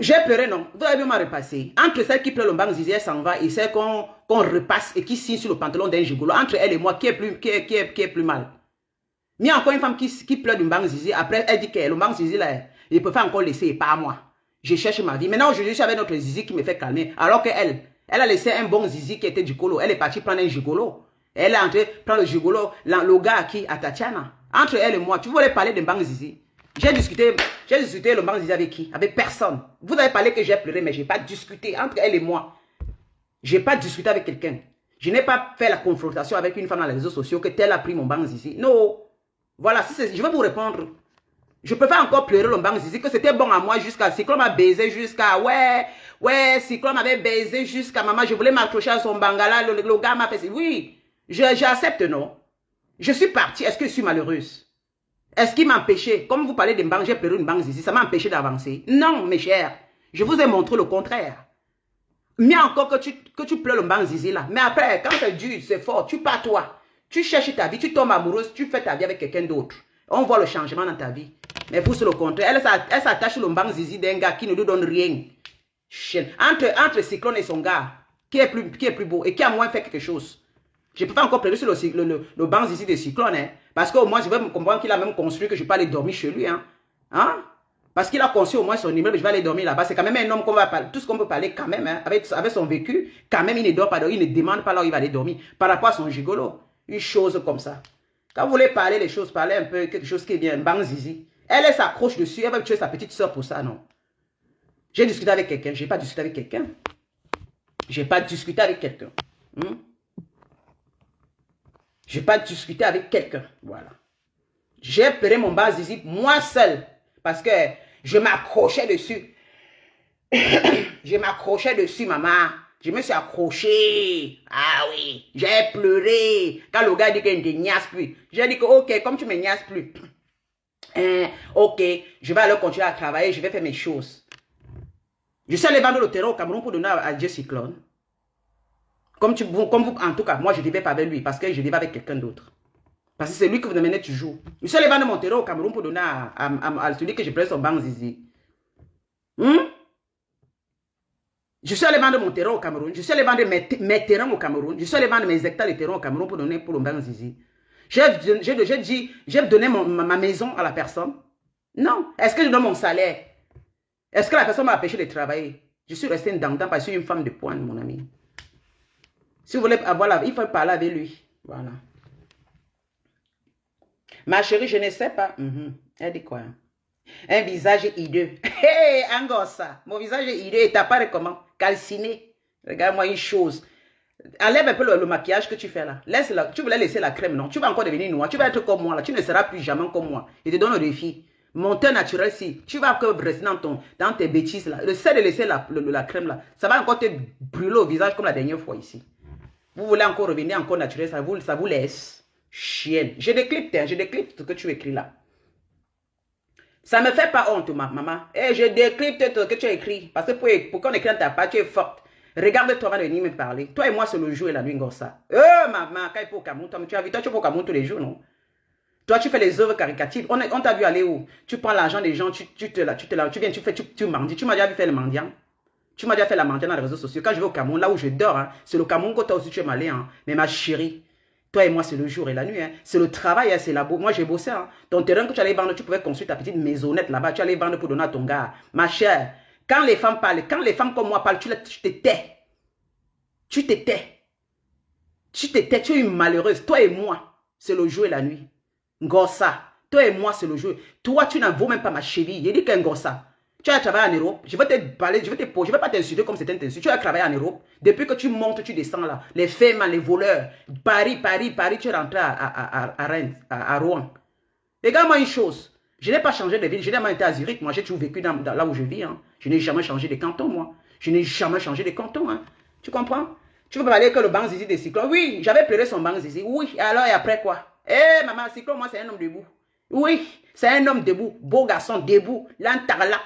J'ai pleuré, non. Vous avez vu m'a repassé. Entre celle qui pleure le banc zizi, elle s'en va. Et celle qu'on repasse et qui signe sur le pantalon d'un gigolo. Entre elle et moi, qui est plus mal? Il y a encore une femme qui pleure du banc zizi. Après, elle dit que le banc zizi, là, il peut faire encore laisser et pas moi. Je cherche ma vie. Maintenant, je suis avec notre zizi qui me fait calmer. Alors qu'elle, elle a laissé un bon zizi qui était du colo. Elle est partie prendre un gigolo. Elle est entrée prendre le gigolo, le gars à qui? À Tatiana. Entre elle et moi, tu voulais parler de banc zizi. J'ai discuté le banc zizi avec qui? Avec personne. Vous avez parlé que j'ai pleuré, mais je n'ai pas discuté entre elle et moi. Je n'ai pas discuté avec quelqu'un. Je n'ai pas fait la confrontation avec une femme dans les réseaux sociaux que tel a pris mon banc zizi. Non. Voilà, je vais vous répondre. Je préfère encore pleurer le banc zizi que c'était bon à moi jusqu'à Cyclone m'a baisé jusqu'à ouais, Cyclone m'avait baisé jusqu'à maman, je voulais m'accrocher à son bangala, le gars m'a fait oui, j'accepte non. Je suis partie, est-ce que je suis malheureuse? Est-ce qu'il m'a empêché, comme vous parlez de banc, j'ai pleuré une banc zizi, ça m'a empêché d'avancer? Non, mes chers, je vous ai montré le contraire. Mais encore que tu pleures le banc zizi là, mais après, quand c'est dur, c'est fort, tu pars toi. Tu cherches ta vie, tu tombes amoureuse, tu fais ta vie avec quelqu'un d'autre. On voit le changement dans ta vie. Mais vous, c'est le contraire. Elle s'attache au banc zizi d'un gars qui ne lui donne rien. Entre Cyclone et son gars, qui est plus beau et qui a moins fait quelque chose. Je ne peux pas encore pleurer sur le banc zizi de Cyclone. Hein, parce qu'au moins, je vais me comprendre qu'il a même construit que je peux aller dormir chez lui. Hein, parce qu'il a construit au moins son immeuble, je vais aller dormir là-bas. C'est quand même un homme qu'on va parler. Tout ce qu'on peut parler quand même, hein, avec son vécu, quand même, il ne dort pas, il ne demande pas là où il va aller dormir. Par rapport à son gigolo. Une chose comme ça. Quand vous voulez parler les choses, parlez un peu quelque chose qui est bien. Bang zizi. Elle s'accroche dessus. Elle va tuer sa petite soeur pour ça, non. J'ai discuté avec quelqu'un. Je n'ai pas discuté avec quelqu'un. Je n'ai pas discuté avec quelqu'un. Je n'ai pas discuté avec quelqu'un. Voilà. J'ai pleuré mon bang zizi moi seul. Parce que je m'accrochais dessus. Je m'accrochais dessus, maman. Je me suis accroché. Ah oui, j'ai pleuré. Quand le gars dit qu'il ne te niasse plus, j'ai dit que ok, comme tu ne me niasses plus, ok, je vais aller continuer à travailler, je vais faire mes choses. Je suis allé vendre le terrain au Cameroun pour donner à Dieu Cyclone. Comme vous, en tout cas, moi je ne vivais pas avec lui parce que je vivais avec quelqu'un d'autre. Parce que c'est lui que vous amenez toujours. Je suis allé vendre mon terrain au Cameroun pour donner à celui que je prenais son banc zizi. Je suis allé vendre mon terrain au Cameroun. Je suis allé vendre mes terrains au Cameroun. Je suis allé vendre mes hectares de terrain au Cameroun pour donner pour le banc zizi. J'ai donné ma maison à la personne. Non. Est-ce que je donne mon salaire? Est-ce que la personne m'a empêché de travailler? Je suis resté dedans parce que je suis une femme de pointe, mon ami. Si vous voulez avoir la vie, il faut parler avec lui. Voilà. Ma chérie, je ne sais pas. Elle dit quoi? Un visage hideux. Hé, Angossa. Mon visage est hideux. Et t'apparaît comment? Calciné. Regarde-moi une chose. Enlève un peu le maquillage que tu fais là. Tu voulais laisser la crème, non? Tu vas encore devenir noir. Tu vas être comme moi là. Tu ne seras plus jamais comme moi. Je te donne le défi. Mon teint naturel, si. Tu vas encore rester dans tes bêtises là. Le fait de laisser la crème là, ça va encore te brûler au visage comme la dernière fois ici. Vous voulez encore revenir encore naturel, ça vous laisse. Chienne. Je décrypte ce que tu écris là. Ça ne me fait pas honte, maman. Et je décrypte ce que tu as écrit. Parce que pour qu'on écrit dans ta page, tu es forte. Regarde-toi avant de venir me parler. Toi et moi, c'est le jour et la nuit, ça. Maman, quand il faut au Cameroun, tu as vu, toi, tu es au Cameroun tous les jours, non? Toi, tu fais les œuvres caricatives. On t'a vu aller où? Tu prends l'argent des gens, tu viens, tu mendis. Tu m'as déjà vu faire le mendiant. Tu m'as déjà fait la mendiant dans les réseaux sociaux. Quand je vais au Cameroun, là où je dors, hein, c'est le Cameroun que toi aussi tu es malé. Hein. Mais ma chérie, toi et moi, c'est le jour et la nuit. Hein. C'est le travail, hein, c'est la boue. Moi, j'ai bossé. Hein. Ton terrain que tu allais vendre, tu pouvais construire ta petite maisonnette là-bas. Tu allais vendre pour donner à ton gars. Ma chère, quand les femmes parlent, quand les femmes comme moi parlent, tu te tais. Tu te tais. Tu te tais. Tu es une malheureuse. Toi et moi, c'est le jour et la nuit. Ngossa. Toi et moi, c'est le jour. Toi, tu n'en vaux même pas ma cheville. Il dit qu'un Ngossa. Tu as travaillé en Europe. Je vais te parler, je vais pas t'insulter comme c'était insulté. Tu as travaillé en Europe. Depuis que tu montes, tu descends là. Les femmes, les voleurs. Paris, tu es rentré à Rennes, à Rouen. Regarde-moi une chose. Je n'ai pas changé de ville. Je n'ai pas été à Zurich. Moi, j'ai toujours vécu dans là où je vis. Hein. Je n'ai jamais changé de canton, moi. Je n'ai jamais changé de canton. Hein. Tu comprends? Tu veux parler que le banc zizi des cyclones? Oui, j'avais pleuré son banc zizi. Oui, alors et après quoi? Eh, maman, cyclone, moi, c'est un homme debout. Oui, c'est un homme debout, beau garçon debout, l'antarlac,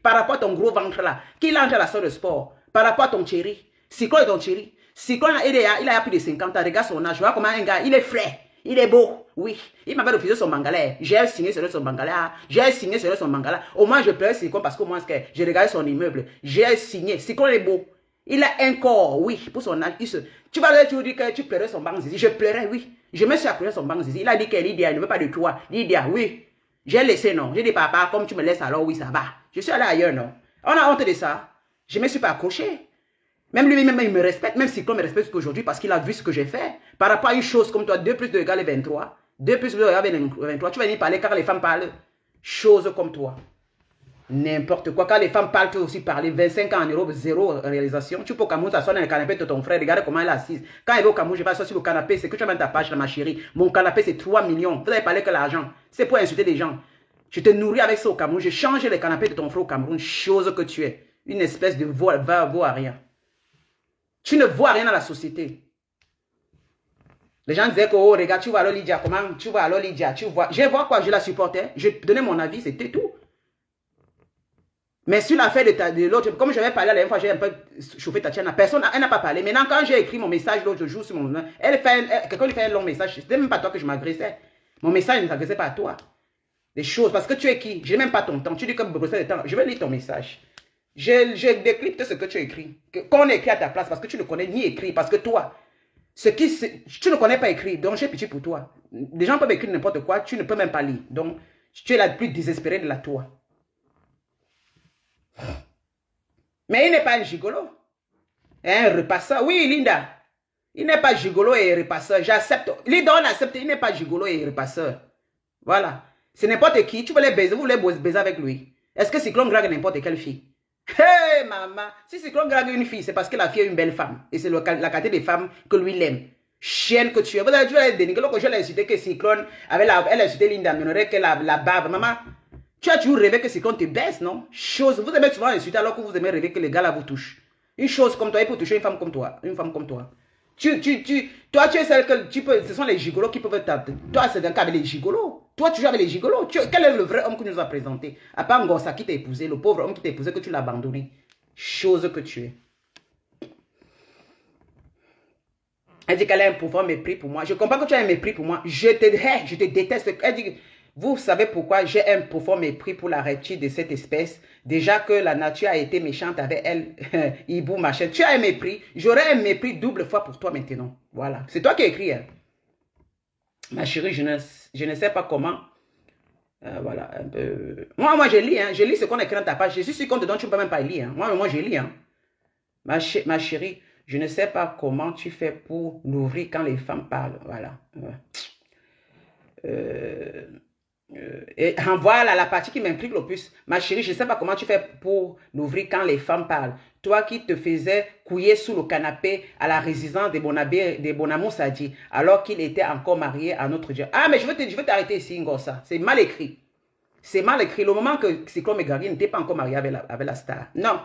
par rapport à ton gros ventre là, qui entre à la salle de sport, par rapport à ton chéri, Cyclone est ton chéri, Cyclone il a plus de 50 ans, regarde son âge, vois comment un gars, il est frais, il est beau, oui, il m'avait refusé son mangala, j'ai signé sur son mangala, au moins je pleurais Cyclone parce qu'au moins j'ai regardé son immeuble, j'ai signé, Cyclone est beau, il a un corps, oui, pour son âge, tu vas toujours dire que tu pleurais son banc zizi, je pleurais, oui. Je me suis accroché son banc zizi. Il a dit que Lydia, il ne veut pas de toi. Lydia, oui. J'ai laissé, non. J'ai dit, papa, comme tu me laisses, alors oui, ça va. Je suis allé ailleurs, non. On a honte de ça. Je ne me suis pas accroché. Même lui, même il me respecte. Même si Cyclone me respecte aujourd'hui parce qu'il a vu ce que j'ai fait. Par rapport à une chose comme toi, 2 plus 2 égale 23. 2 plus 2 égale 23. Tu vas venir parler car les femmes parlent. Chose comme toi. N'importe quoi. Quand les femmes parlent, tu peux aussi parler. 25 ans en Europe, 0 réalisation. Tu peux au Cameroun t'asseoir dans le canapé de ton frère. Regarde comment elle est assise. Quand elle va au Cameroun, je vais asseoir sur le canapé. C'est que tu as mis ta page, ma chérie. Mon canapé, c'est 3 millions. Vous avez parlé que l'argent. C'est pour insulter des gens. Je te nourris avec ça au Cameroun. Je change le canapé de ton frère au Cameroun. Chose que tu es. Une espèce de va rien. Tu ne vois rien dans la société. Les gens disaient que, oh, regarde, tu vois alors Lydia. Comment tu vois alors Lydia? Tu vois. Je vois quoi? Je la supportais. Je donnais mon avis. C'était tout. Mais sur l'affaire de l'autre, comme je vais parler la dernière fois, j'ai un peu chauffé Tatiana. Personne, elle n'a pas parlé. Maintenant, quand j'ai écrit mon message l'autre jour sur mon... quelqu'un lui fait un long message. C'était même pas toi que je m'agressais. Mon message ne s'agressait pas à toi. Des choses. Parce que tu es qui? Je n'ai même pas ton temps. Tu dis que Bruxelles est temps. Je vais lire ton message. Je décrypte ce que tu as écrit. Qu'on écrit à ta place. Parce que tu ne connais ni écrit. Parce que toi, tu ne connais pas écrit. Donc, j'ai pitié pour toi. Les gens peuvent écrire n'importe quoi. Tu ne peux même pas lire. Donc, tu es la plus désespérée de la toi. Mais il n'est pas un gigolo. Un repasseur. Oui, Linda. Il n'est pas gigolo et repasseur. J'accepte. Linda, on accepte. Il n'est pas gigolo et repasseur. Voilà. C'est n'importe qui. Tu veux les baiser, vous voulez baiser avec lui. Est-ce que Cyclone drague n'importe quelle fille? Hey, maman. Si Cyclone drague une fille, c'est parce que la fille est une belle femme. Et c'est la qualité des femmes que lui l'aime. Chienne que tu es. Vous avez toujours dénigré. Lorsque je l'ai insulté que Cyclone, elle a insulté Linda, mais on aurait que la barbe. Maman. Tu as toujours rêvé que Cyclone te baisse, non? Chose, vous aimez souvent insulter alors que vous aimez rêver que les gars là vous touchent. Une chose comme toi, il faut toucher une femme comme toi. Une femme comme toi. Toi, tu es celle que tu peux. Ce sont les gigolos qui peuvent t'appeler. Toi, c'est un cas avec les gigolos. Toi, tu joues avec les gigolos. Quel est le vrai homme que nous a présenté? À part Ngossa qui t'a épousé, le pauvre homme qui t'a épousé, que tu l'as abandonné. Chose que tu es. Elle dit qu'elle a un pouvoir mépris pour moi. Je comprends que tu as un mépris pour moi. Je te hais, je te déteste. Elle dit. Vous savez pourquoi j'ai un profond mépris pour la reptile de cette espèce. Déjà que la nature a été méchante avec elle, hibou, machin. Tu as un mépris. J'aurai un mépris double fois pour toi maintenant. Voilà. C'est toi qui as écrit. Hein. Ma chérie, je ne sais pas comment. Voilà. Un peu... Moi, je lis. Hein. Je lis ce qu'on écrit dans ta page. Je suis sûr qu'on te donne, tu ne peux même pas lire. Hein. Moi, je lis. Hein. Ma chérie, je ne sais pas comment tu fais pour l'ouvrir quand les femmes parlent. Voilà. Et voilà la partie qui m'implique le plus. Ma chérie, je ne sais pas comment tu fais pour l'ouvrir quand les femmes parlent. Toi qui te faisais couiller sous le canapé à la résidence de Bonamou Sadi, alors qu'il était encore marié à notre Dieu. Ah, mais je veux t'arrêter ici, Ngossa. C'est mal écrit. C'est mal écrit. Le moment que Cyclone Megari n'était pas encore marié avec la star. Non.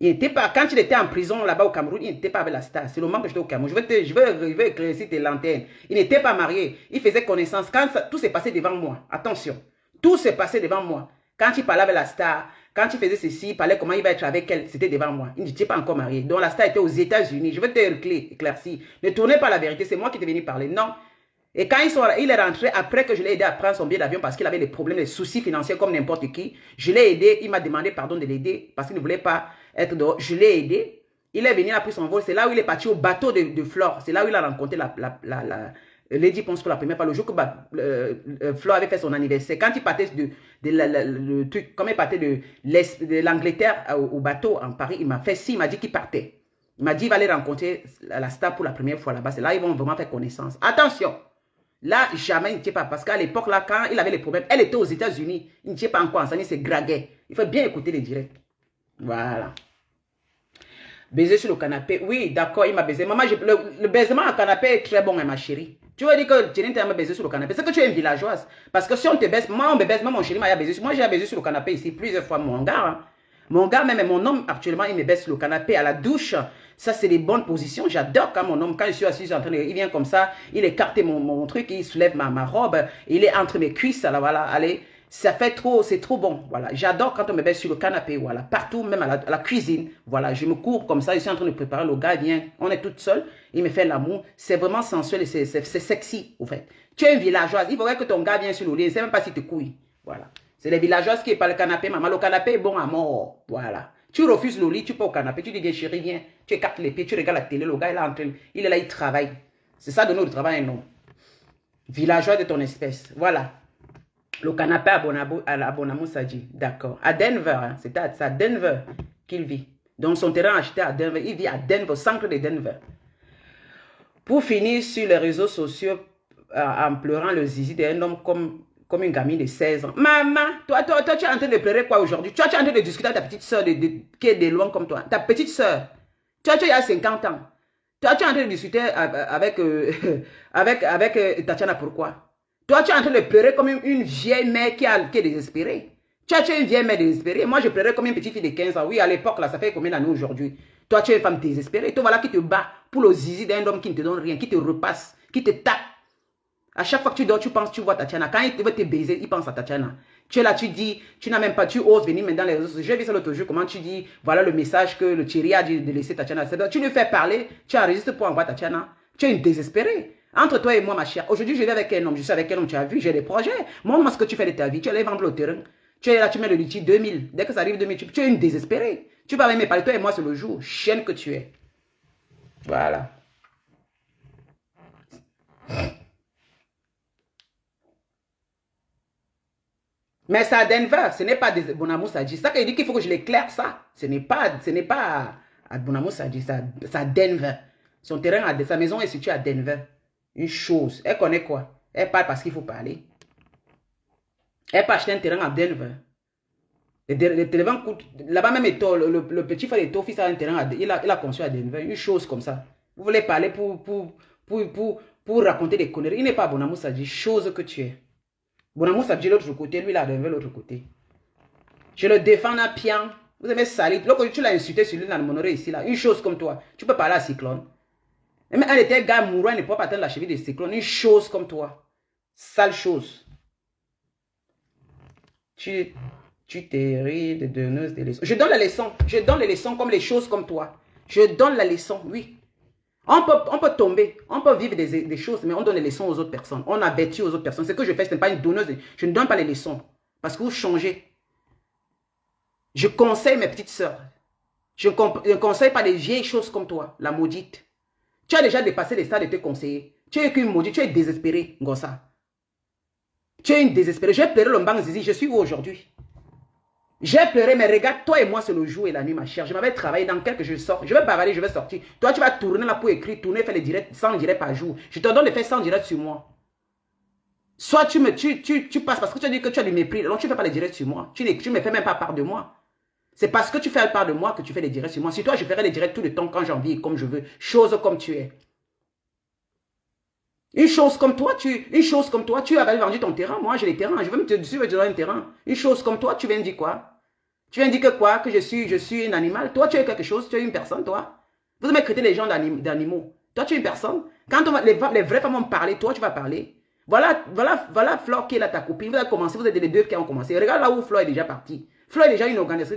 Il n'était pas, quand il était en prison là-bas au Cameroun, il n'était pas avec la star. C'est le moment que j'étais au Cameroun. Je vais éclaircir tes lanternes. Il n'était pas marié. Il faisait connaissance. Quand tout s'est passé devant moi, attention, tout s'est passé devant moi. Quand il parlait avec la star, quand il faisait ceci, il parlait comment il va être avec elle, c'était devant moi. Il n'était pas encore marié. Donc la star était aux États-Unis. Je vais te éclaircir. Ne tournez pas la vérité, c'est moi qui t'ai venu parler. Non. Et quand il est rentré, après que je l'ai aidé à prendre son billet d'avion parce qu'il avait des problèmes, des soucis financiers comme n'importe qui, je l'ai aidé, il m'a demandé pardon de l'aider parce qu'il ne voulait pas être dehors. Je l'ai aidé, il est venu, il a pris son vol, c'est là où il est parti au bateau de Flore, c'est là où il a rencontré Lady Ponce pour la première fois, le jour que Flore avait fait son anniversaire. Quand il partait le truc, comme il partait de l'Angleterre au bateau en Paris, il m'a fait si, il m'a dit qu'il partait. Il m'a dit qu'il va aller rencontrer la star pour la première fois là-bas, c'est là où ils vont vraiment faire connaissance. Attention! Là, jamais il n'était pas. Parce qu'à l'époque, là, quand il avait les problèmes, elle était aux États-Unis. Il n'était pas encore ensemble, il se draguait. Il faut bien écouter les directs. Voilà. Baiser sur le canapé. Oui, d'accord, il m'a baisé. Maman, le baisement au canapé est très bon, hein, ma chérie. Tu veux dire que tu n'as pas baisé sur le canapé. C'est que tu es une villageoise. Parce que si on te baisse, moi, on me baisse, moi, mon chéri m'a baisé. Moi, j'ai baisé sur le canapé ici plusieurs fois, mon gars. Hein. Mon gars, même mon homme, actuellement, il me baisse sur le canapé à la douche. Ça, c'est des bonnes positions. J'adore quand mon homme, quand je suis assis, il vient comme ça, il écarte mon truc, il soulève ma robe, il est entre mes cuisses, là, voilà, allez. Ça fait trop, c'est trop bon, voilà. J'adore quand on me baisse sur le canapé, voilà. Partout, même à la cuisine, voilà. Je me cours comme ça, je suis en train de préparer, le gars vient, on est toute seule, il me fait l'amour. C'est vraiment sensuel et c'est sexy, au fait. Tu es une villageoise, il faudrait que ton gars vienne sur le lit, il ne sait même pas si tu couilles, voilà. C'est les villageoises qui parlent le canapé, maman. Le canapé est bon à mort, voilà. Tu refuses le lit, tu peux au canapé, tu dis, viens chérie, viens. Tu écartes les pieds, tu regardes la télé, le gars il est en train, il est là, il travaille. C'est ça donner le travail, non. Villageois de ton espèce, voilà. Le canapé à Bonamou Sadji, d'accord. À Denver, hein, c'est à Denver qu'il vit. Donc son terrain acheté à Denver, il vit à Denver, au centre de Denver. Pour finir sur les réseaux sociaux, en pleurant le zizi d'un homme comme une gamine de 16 ans. Maman, toi, tu es en train de pleurer quoi aujourd'hui? Tu es en train de discuter avec ta petite soeur qui est de loin comme toi. Ta petite soeur. Tu as 50 ans. Toi, tu es en train de discuter avec Tatiana, pourquoi? Toi, tu es en train de pleurer comme une vieille mère qui est désespérée. Tu es une vieille mère désespérée. Moi, je pleurais comme une petite fille de 15 ans. Oui, à l'époque, là, ça fait combien d'années aujourd'hui? Toi, tu es une femme désespérée. Toi, voilà qui te bat pour le zizi d'un homme qui ne te donne rien, qui te repasse, qui te tape. À chaque fois que tu dors, tu penses, tu vois Tatiana. Quand il veut te baiser, il pense à Tatiana. Tu es là, tu dis, tu n'as même pas, tu oses venir maintenant dans les réseaux sociaux. J'ai vu ça l'autre jour, comment tu dis, voilà le message que le Thierry a dit de laisser Tatiana. Tu lui fais parler, tu enregistres pour envoyer Tatiana. Tu es une désespérée. Entre toi et moi, ma chère, aujourd'hui, je vais avec un homme, je suis avec un homme, tu as vu, j'ai des projets. Montre-moi ce que tu fais de ta vie. Tu allais vendre le terrain. Tu es là, tu mets le litige 2000. Dès que ça arrive 2000, tu es une désespérée. Tu vas même me parler, toi et moi, c'est le jour. Chienne que tu es. Voilà. Mais c'est à Denver, ce n'est pas Bonamou Sadji. C'est ça qu'il dit qu'il faut que je l'éclaire, ça. Ce n'est pas à Bonamou Sadji, c'est à Denver. Son terrain, sa maison est située à Denver. Une chose, elle connaît quoi? Elle parle parce qu'il faut parler. Elle peut acheter un terrain à Denver. Le terrain coûte, là-bas même, le petit frère de ton fils a un terrain, il a conçu à Denver. Une chose comme ça. Vous voulez parler pour raconter des conneries. Il n'est pas Bonamou Sadji, chose que tu es. Bonamou Sadji l'autre côté, lui il a Denver l'autre côté. Je le défends à Pian. Vous aimez salir. Lorsque tu l'as insulté sur lui dans le monorail ici, là, une chose comme toi, tu peux parler à Cyclone. Mais elle était un gars mourant, il ne peut pas atteindre la cheville de Cyclone. Une chose comme toi. Sale chose. Tu t'es de donneuse des leçons. Je donne les leçons. Je donne les leçons comme les choses comme toi. Je donne la leçon, oui. On peut tomber, on peut vivre des choses, mais on donne les leçons aux autres personnes. On avertit aux autres personnes. Ce que je fais, ce n'est pas une donneuse. Je ne donne pas les leçons. Parce que vous changez. Je conseille mes petites sœurs. Je ne conseille pas les vieilles choses comme toi, la maudite. Tu as déjà dépassé les stades de te conseiller. Tu es qu'une maudite, tu es désespéré, Ngossa. Tu es une désespérée. J'ai pleuré le mbang zizi, je suis où aujourd'hui? J'ai pleuré, mais regarde, toi et moi, c'est le jour et la nuit, ma chère. Je m'avais travaillé dans quelques jours, je sors. Je vais parler, je vais sortir. Toi, tu vas tourner là pour écrire, tourner, faire les directs, 100 directs par jour. Je te donne de faire 100 directs sur moi. Soit tu passes parce que tu as dit que tu as du mépris. Donc, tu ne fais pas les directs sur moi. Tu ne me fais même pas part de moi. C'est parce que tu fais part de moi que tu fais les directs sur moi. Si toi, je ferais les directs tout le temps quand j'ai envie et comme je veux. Chose comme tu es. Une chose comme toi, tu avais vendu ton terrain. Moi, j'ai les terrains. Je veux me te donner un terrain. Une chose comme toi, tu viens me dire quoi? Tu viens dire que quoi? Que je suis un animal. Toi, tu es quelque chose, tu es une personne, toi. Vous avez traité les gens d'animaux. Toi, tu es une personne. Quand les vraies femmes vont parler, toi, tu vas parler. Voilà Flore qui est là, ta copine. Vous avez commencé, vous êtes les deux qui ont commencé. Regarde là où Flore est déjà partie. Flore est déjà une organisation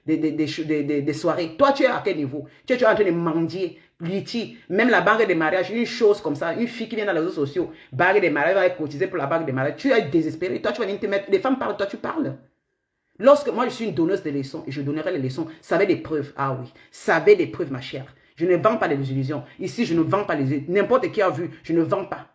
des soirées. Toi, tu es à quel niveau? Tu es en train de mendier, litier, même la banque des mariages, une chose comme ça. Une fille qui vient dans les réseaux sociaux, banque des mariages, va être cotisée pour la banque des mariages. Tu es désespéré. Toi, tu vas venir te mettre. Les femmes parlent, toi, tu parles. Lorsque moi, je suis une donneuse de leçons et je donnerai les leçons, ça avait des preuves. Ah oui, ça avait des preuves, ma chère. Je ne vends pas des illusions. Ici, je ne vends pas les illusions. N'importe qui a vu, je ne vends pas.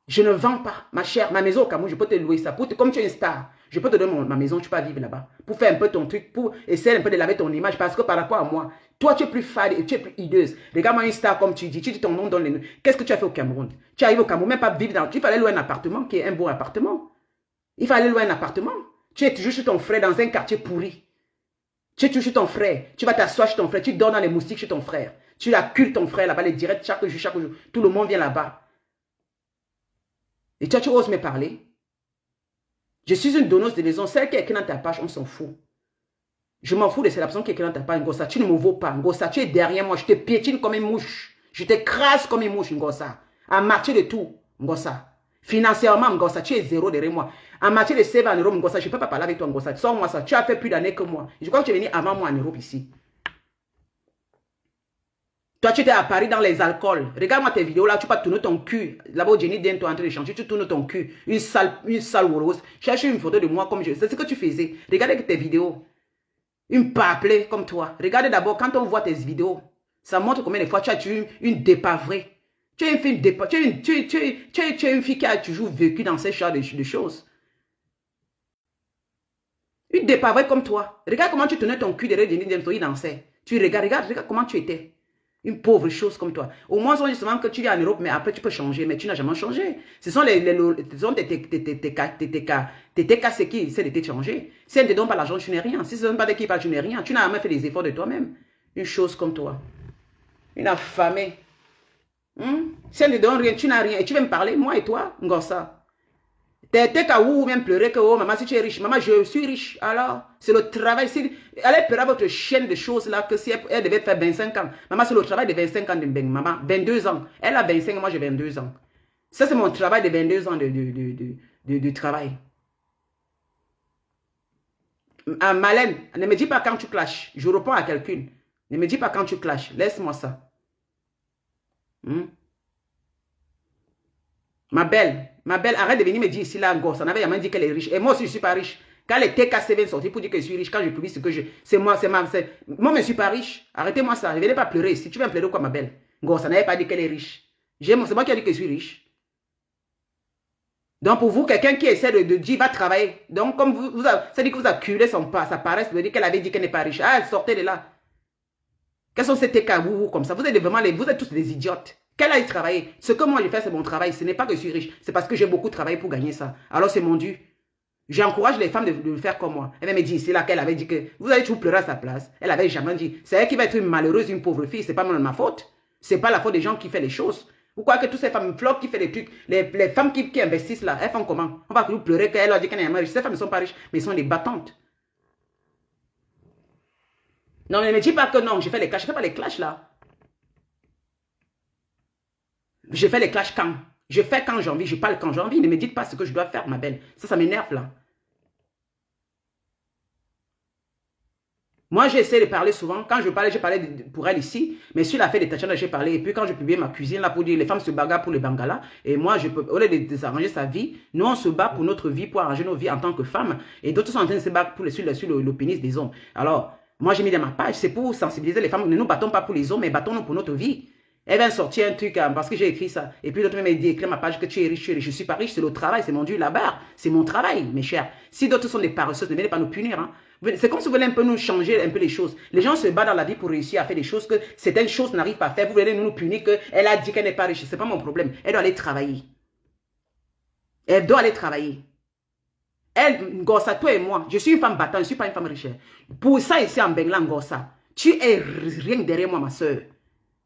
Je ne vends pas, ma chère. Ma maison au Cameroun, je peux te louer ça. Comme tu es une star, je peux te donner ma maison, tu peux vivre là-bas. Pour faire un peu ton truc, pour essayer un peu de laver ton image. Parce que par rapport à moi, toi, tu es plus fade et tu es plus hideuse. Regarde-moi une star comme tu dis ton nom dans les... Qu'est-ce que tu as fait au Cameroun? Tu arrives au Cameroun, même pas vivre dans... Il fallait louer un appartement qui est un bon appartement. Il fallait louer un appartement. Tu es toujours chez ton frère dans un quartier pourri. Tu es toujours chez ton frère. Tu vas t'asseoir chez ton frère. Tu dors dans les moustiques chez ton frère. Tu accules ton frère là-bas, les directs chaque jour. Tout le monde vient là-bas. Et toi, tu oses me parler? Je suis une donneuse de leçons. Celle qui est écrite dans ta page, on s'en fout. Je m'en fous de cette personne qui est écrite dans ta page, Ngossa. Tu ne me vaux pas, Ngossa. Tu es derrière moi. Je te piétine comme une mouche. Je t'écrase comme une mouche, Ngossa. En matière de tout, Ngossa. Financièrement, Ngossa, tu es zéro derrière moi. En matière de CV en Europe, Ngossa, je ne peux pas parler avec toi, Ngossa. Sors-moi ça. Tu as fait plus d'années que moi. Je crois que tu es venu avant moi en Europe ici. Toi, tu étais à Paris dans les alcools. Regarde-moi tes vidéos là, tu peux tourner ton cul. Là-bas, Jenny Dien, toi en train de chanter, tu tournes ton cul. Une sale rose. Cherche une photo de moi comme je. C'est ce que tu faisais. Regardez tes vidéos. Une paplée comme toi. Regardez d'abord, quand on voit tes vidéos, ça montre combien de fois tu as tué une dépavrée. Tu es une fille tu es une fille qui a toujours vécu dans ces genres de choses. Une dépavrée comme toi. Regarde comment tu tenais ton cul derrière Jenny Dien, toi, il dansait. Tu regarde comment tu étais. Une pauvre chose comme toi. Au moins, on dit souvent que tu viens en Europe, mais après tu peux changer. Mais tu n'as jamais changé. Ce sont tes cassés qui essaient de te changer. Si elles ne te donnent pas l'argent, tu n'es rien. Si ce ne sont pas de qui parlent, tu n'es rien. Tu n'as jamais fait les efforts de toi-même. Une chose comme toi. Une affamée. Si elles ne te donnent rien, tu n'as rien. Et tu veux me parler, moi et toi, Ngossa. T'es qu'à ou même pleurer que, oh maman, si tu es riche, maman, je suis riche. Alors, c'est le travail. Allez pleurer à votre chaîne de choses là, que si elle devait faire 25 ans. Maman, c'est le travail de 25 ans de maman. 22 ans. Elle a 25 ans, moi j'ai 22 ans. Ça, c'est mon travail de 22 ans de travail. Malène, ne me dis pas quand tu clashes. Je réponds à quelqu'un. Ne me dis pas quand tu clashes. Laisse-moi ça. Ma belle, arrête de venir me dire ici, là, encore. Ça n'avait jamais dit qu'elle est riche. Et moi aussi, je ne suis pas riche. Quand les TKC viennent sortir pour dire que je suis riche, quand je publie ce que je... C'est moi, moi, je ne suis pas riche. Arrêtez-moi ça. Ne venez pas pleurer. Si tu veux me pleurer, quoi, ma belle? Go, ça n'avait pas dit qu'elle est riche. C'est moi qui ai dit que je suis riche. Donc, pour vous, quelqu'un qui essaie de dire, va travailler. Donc, comme ça dit que vous acculez sa paresse, ça veut dire qu'elle avait dit qu'elle n'est pas riche. Ah, sortez de là. Quels sont ces TK, vous, comme ça? Vous êtes vraiment vous êtes tous des idiotes. Qu'elle aille travailler. Ce que moi je fais, c'est mon travail. Ce n'est pas que je suis riche. C'est parce que j'ai beaucoup travaillé pour gagner ça. Alors c'est mon dû. J'encourage les femmes de le faire comme moi. Elle me dit, c'est là qu'elle avait dit que vous allez toujours pleurer à sa place. Elle avait jamais dit. C'est elle qui va être une malheureuse, une pauvre fille. C'est pas ma faute. C'est pas la faute des gens qui font les choses. Vous croyez que toutes ces femmes flop qui font des trucs, les femmes qui investissent là, elles font comment? On va toujours pleurer qu'elle a dit qu'elle est riche. Ces femmes ne sont pas riches, mais elles sont des battantes. Non, ne me dis pas que non, je fais les clashs. Je ne fais pas les clashs là. Je fais les clashs quand? Je fais quand j'ai envie, je parle quand j'ai envie. Ne me dites pas ce que je dois faire, ma belle. Ça m'énerve là. Moi, j'essaie de parler souvent. Quand je parlais pour elle ici. Mais sur la fête des Tachana, j'ai parlé. Et puis quand je publiais ma cuisine là pour dire les femmes se bagarrent pour les Bangalas. Et moi, au lieu de désarranger sa vie, nous on se bat pour notre vie, pour arranger nos vies en tant que femmes. Et d'autres sont en train de se battre sur le pénis des hommes. Alors, moi j'ai mis dans ma page, c'est pour sensibiliser les femmes. Ne nous battons pas pour les hommes, mais battons-nous pour notre vie. Elle vient sortir un truc parce que j'ai écrit ça. Et puis l'autre me dit, écris ma page que tu es riche, je ne suis pas riche, c'est le travail, c'est mon Dieu là-bas. C'est mon travail, mes chers. Si d'autres sont des paresseuses, ne venez pas nous punir. Hein. C'est comme si vous voulez un peu nous changer un peu les choses. Les gens se battent dans la vie pour réussir à faire des choses que certaines choses n'arrivent pas à faire. Vous voulez nous punir qu'elle a dit qu'elle n'est pas riche. Ce n'est pas mon problème. Elle doit aller travailler. Elle doit aller travailler. Elle, Ngossa, toi et moi, je suis une femme battante, je ne suis pas une femme riche. Pour ça, ici en Bengla, Ngossa, tu es rien derrière moi, ma soeur.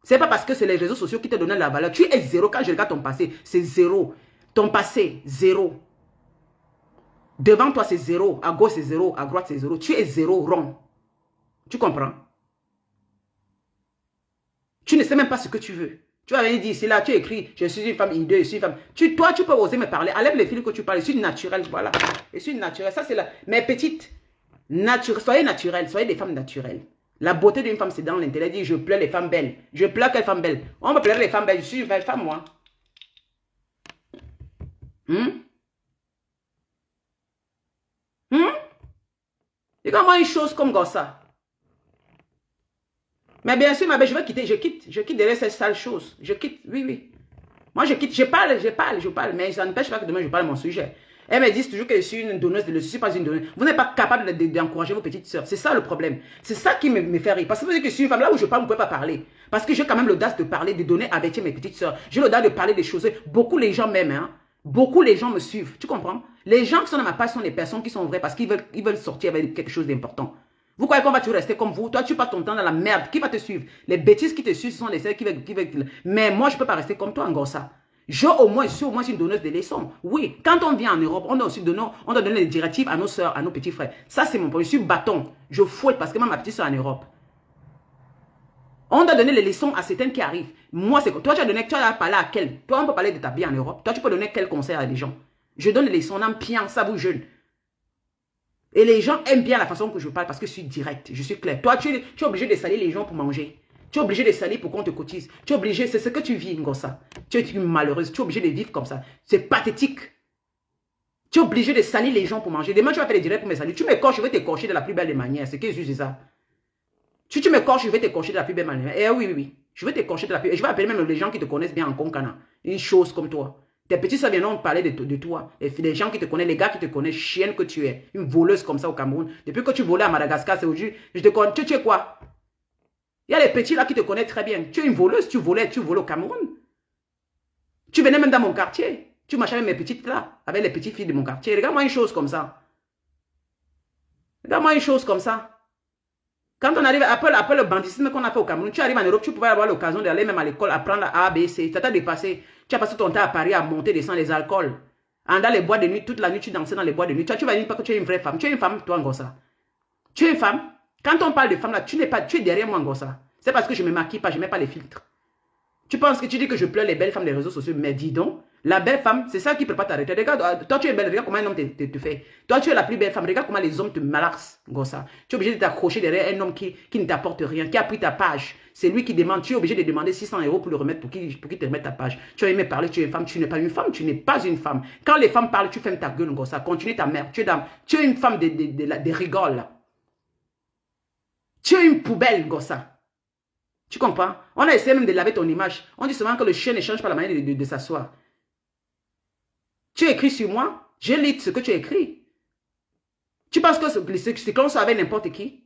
C'est pas parce que c'est les réseaux sociaux qui te donnent la valeur. Tu es 0. Quand je regarde ton passé, c'est 0. Ton passé, 0. Devant toi, c'est zéro. À gauche, c'est zéro. À droite, c'est zéro. Tu es zéro rond. Tu comprends? Tu ne sais même pas ce que tu veux. Tu vas venir dire, c'est là, tu écris, je suis une femme idée, je suis une femme. Toi, tu peux oser me parler. Enlève les fils que tu parles. Je suis naturelle, voilà. Je suis naturelle. Ça, c'est là. Mais petite, soyez naturelles, soyez des femmes naturelles. La beauté d'une femme, c'est dans l'intellect. Dit, je pleure les femmes belles. Je pleure quelles femmes belles. On me pleurer les femmes belles. Je suis une belle femme, moi. Et quand moi, une chose comme ça. Mais bien sûr, ma belle, je quitte derrière cette sale chose. Je quitte, oui, oui. Moi, je quitte, je parle, mais ça n'empêche pas que demain, je parle de mon sujet. Elles me disent toujours que je suis une donneuse, je ne suis pas une donneuse. Vous n'êtes pas capable d'encourager vos petites sœurs. C'est ça le problème. C'est ça qui me fait rire. Parce que vous dites que je suis une femme, là où je parle, vous ne pouvez pas parler. Parce que j'ai quand même l'audace de parler, de donner avec mes petites sœurs. J'ai l'audace de parler des choses. Beaucoup les gens m'aiment, hein. Beaucoup les gens me suivent. Tu comprends? Les gens qui sont dans ma page sont les personnes qui sont vraies parce qu'ils veulent sortir avec quelque chose d'important. Vous croyez qu'on va toujours rester comme vous? Toi, tu passes ton temps dans la merde. Qui va te suivre? Les bêtises qui te suivent, ce sont les seuls qui veulent. Mais moi, je ne peux pas rester comme toi, Ngossa. Je suis au moins une donneuse de leçons. Oui, quand on vient en Europe, on doit donner les directives à nos soeurs, à nos petits frères. Ça, c'est mon point. Je suis bâton. Je fouette parce que moi, ma petite soeur en Europe. On doit donner les leçons à certaines qui arrivent. Moi, c'est toi, tu as parlé à quel? Toi, on peut parler de ta vie en Europe. Toi, tu peux donner quel conseil à des gens? Je donne les leçons en piant, ça vous jeune. Et les gens aiment bien la façon que je parle parce que je suis direct, je suis clair. Toi, tu es obligé de salir les gens pour manger. Tu es obligé de salir pour qu'on te cotise. Tu es obligé, c'est ce que tu vis, Ngossa. Tu es une malheureuse, tu es obligé de vivre comme ça. C'est pathétique. Tu es obligé de salir les gens pour manger. Demain, tu vas faire des directs pour me salir. Tu m'écorches, je vais t'écorcher de la plus belle des manières. C'est que je dis ça. Si tu m'écorches, je vais t'écorcher de la plus belle manière. Eh oui, oui, oui. Je vais t'écorcher de la plus belle. Je vais appeler même les gens qui te connaissent bien en Konkana. Une chose comme toi. Tes petits soeurs viendront parler de toi. Les gens qui te connaissent, les gars qui te connaissent, chienne que tu es. Une voleuse comme ça au Cameroun. Depuis que tu volais à Madagascar, c'est aujourd'hui. Je te connais. Tu es quoi? Il y a les petits là qui te connaissent très bien. Tu es une voleuse, tu volais au Cameroun. Tu venais même dans mon quartier. Tu marchais avec mes petites là, avec les petites filles de mon quartier. Regarde-moi une chose comme ça. Regarde-moi une chose comme ça. Quand on arrive, après le banditisme qu'on a fait au Cameroun, tu arrives en Europe, tu pouvais avoir l'occasion d'aller même à l'école, apprendre A, B, C. Ça t'a dépassé. Tu as passé ton temps à Paris à monter, descendre les alcools. Dans les boîtes de nuit, toute la nuit, tu dansais dans les boîtes de nuit. Tu vas dire pas que tu es une vraie femme. Tu es une femme, toi, Ngossa. Tu es une femme. Quand on parle de femme, là, tu es derrière moi, Ngossa. C'est parce que je ne me maquille pas, je ne mets pas les filtres. Tu penses que tu dis que je pleure les belles femmes des réseaux sociaux, mais dis donc, la belle femme, c'est ça qui ne peut pas t'arrêter. Regarde, toi tu es belle, regarde comment un homme te fait. Toi tu es la plus belle femme, regarde comment les hommes te malaxent, Ngossa. Tu es obligé de t'accrocher derrière un homme qui ne t'apporte rien, qui a pris ta page. C'est lui qui demande, tu es obligé de demander 600 € pour le remettre, pour qu'il te remette ta page. Tu as aimé parler, tu es une femme, tu n'es pas une femme, tu n'es pas une femme. Quand les femmes parlent, tu fermes ta gueule, Ngossa. Continue ta mère. Tu es une femme de rigole. Tu es une poubelle, Ngossa. Tu comprends? On a essayé même de laver ton image. On dit souvent que le chien ne change pas la manière de s'asseoir. Tu écris sur moi, je lis ce que tu écris. Tu penses que c'est comme ça avec n'importe qui?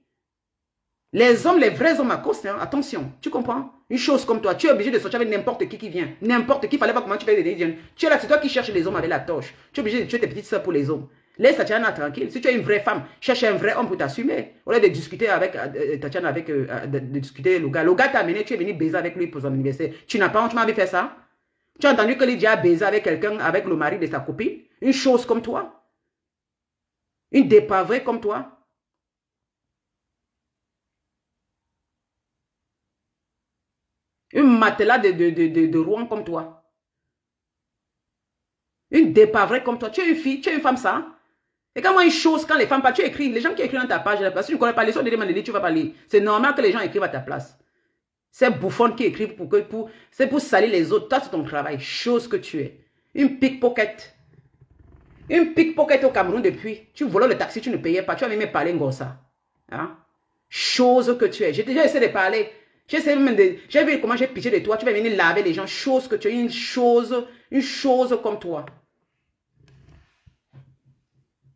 Les hommes, les vrais hommes à cause, hein, attention, tu comprends? Une chose comme toi, tu es obligé de sortir avec n'importe qui vient. N'importe qui, il fallait voir comment tu fais des idées. Tu es là, c'est toi qui cherches les hommes avec la torche. Tu es obligé de tuer tes petites soeurs pour les hommes. Laisse Tatiana tranquille. Si tu es une vraie femme, cherche un vrai homme pour t'assumer. Au lieu de discuter avec Tatiana, de discuter le gars. Le gars t'a amené, tu es venu baiser avec lui pour son anniversaire. Tu n'as pas honte, tu m'as envie de faire ça? Tu as entendu que Lydia a baisé avec quelqu'un, avec le mari de sa copine? Une chose comme toi? Une dépavrée comme toi? Une matelas de Rouen comme toi? Une dépavrée comme toi? Tu es une fille, tu es une femme ça? Et quand moi une chose, quand les femmes parlent, tu écris, les gens qui écrivent dans ta page, parce que tu ne connais pas les gens de demander, tu vas pas lire. C'est normal que les gens écrivent à ta place. C'est bouffon qui écrivent c'est pour salir les autres. Toi, c'est ton travail. Chose que tu es. Une pickpocket. Une pickpocket au Cameroun depuis. Tu volais le taxi, tu ne payais pas. Tu as même parlé Ngossa. Hein? Chose que tu es. J'ai déjà essayé de parler. J'ai vu comment j'ai pitié de toi. Tu vas venir laver les gens. Chose que tu es. Une chose comme toi.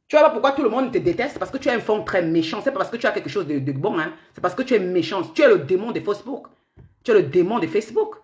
Tu vois pas pourquoi tout le monde te déteste? Parce que tu as un fond très méchant. C'est pas parce que tu as quelque chose de bon. Hein? C'est parce que tu es méchant. Tu es le démon de Facebook. Tu es le démon de Facebook.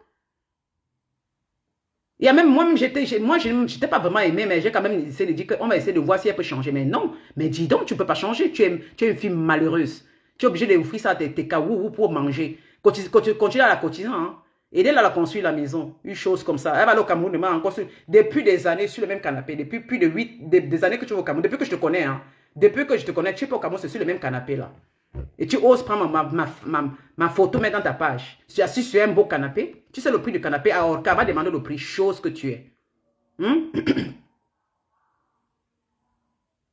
Il y a même moi-même, je n'étais pas vraiment aimé, mais j'ai quand même essayé de dire qu'on va essayer de voir si elle peut changer. Mais non, mais dis donc, tu ne peux pas changer. Tu es une fille malheureuse. Tu es obligé d'offrir ça à tes caouous pour manger. Continue à la cotiser. Hein? Aidez-la à construire la maison. Une chose comme ça. Elle va aller au Cameroun, demain encore depuis des années sur le même canapé. Depuis plus de 8, des années que tu vas au Cameroun. Depuis que je te connais, hein. Depuis que je te connais, tu es pas au Cameroun, c'est sur le même canapé là. Et tu oses prendre ma photo, mettre dans ta page. Tu es assis sur un beau canapé. Tu sais le prix du canapé. À Orca, va demander le prix. Chose que tu es.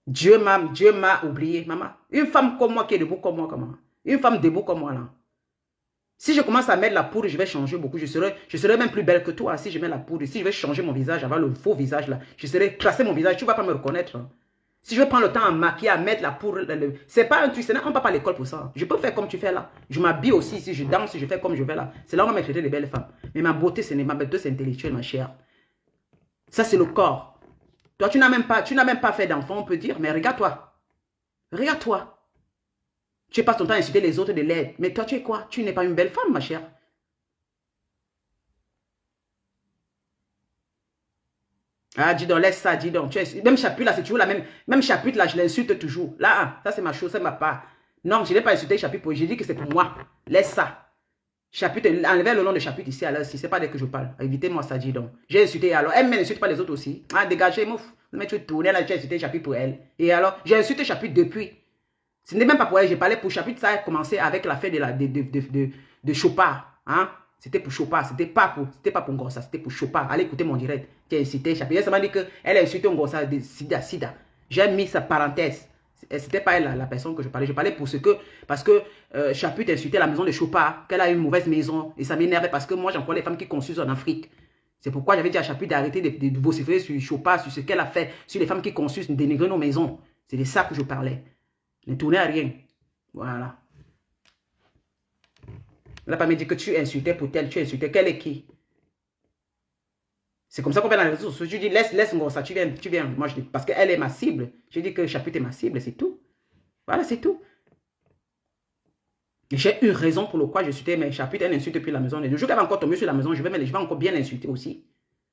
Dieu m'a oublié, maman. Une femme comme moi qui est debout comme moi, comment? Une femme debout comme moi, là. Si je commence à mettre la poudre, je vais changer beaucoup. Je serai même plus belle que toi si je mets la poudre. Si je vais changer mon visage, avoir le faux visage, là. Je serai tracer mon visage, tu ne vas pas me reconnaître. Hein. Si je vais prendre le temps à maquiller, à mettre la poudre, c'est pas un truc, on ne va pas à l'école pour ça. Je peux faire comme tu fais là. Je m'habille aussi, si je danse, si je fais comme je vais là. C'est là où on va me traiter les belles femmes. Mais ma beauté, ma beauté, c'est intellectuel, ma chère. Ça, c'est le corps. Toi, tu n'as même pas fait d'enfant, on peut dire, mais regarde-toi. Regarde-toi. Tu passes ton temps à insulter les autres de l'aide. Mais toi, tu es quoi? Tu n'es pas une belle femme, ma chère. Ah, dis donc, laisse ça, dis donc. Même chapitre là, c'est toujours la même chapitre là, je l'insulte toujours. Là, ça c'est ma chose, c'est ma part. Non, je n'ai pas insulté chapitre, j'ai dit que c'est pour moi. Laisse ça. Chapitre, enlevez le nom de chapitre ici, alors si c'est pas dès que je parle. Évitez-moi ça, dis donc. J'ai insulté, alors elle n'insulte pas les autres aussi. Ah, dégagez, mouf. Mais tu tournes là, j'ai insulté chapitre pour elle. Et alors, j'ai insulté chapitre depuis. Ce n'est même pas pour elle, j'ai parlé pour chapitre, ça a commencé avec la fête de Chopard. Hein? C'était pour Chopard, c'était pas pour Ngossa, c'était pour Chopard. Allez écouter mon direct. Qui a incité chapitre. Elle m'a dit qu'elle a insulté Ngossa de Sida. J'ai mis sa parenthèse. C'était pas elle la personne que je parlais. Je parlais parce que Chapitre insultait la maison de Chopard, qu'elle a une mauvaise maison. Et ça m'énervait parce que moi, j'emploie les femmes qui conçuent en Afrique. C'est pourquoi j'avais dit à Chapitre d'arrêter de vociférer sur Chopard, sur ce qu'elle a fait, sur les femmes qui conçuent, dénigrer nos maisons. C'est de ça que je parlais. Ne tournez à rien. Voilà. Elle n'a pas me dit que tu insultais pour tel, tu insultais. Quelle est qui? C'est comme ça qu'on fait dans les réseaux sociaux. Je dis, laisse Ngossa, tu viens. Moi, je dis, parce qu'elle est ma cible. Je dis que Chapitre est ma cible, c'est tout. Voilà, c'est tout. J'ai une raison pour laquelle je suis mais Chapitre, elle insulte depuis la maison. Le jour qu'elle va encore tomber sur la maison, je vais encore bien l'insulter aussi.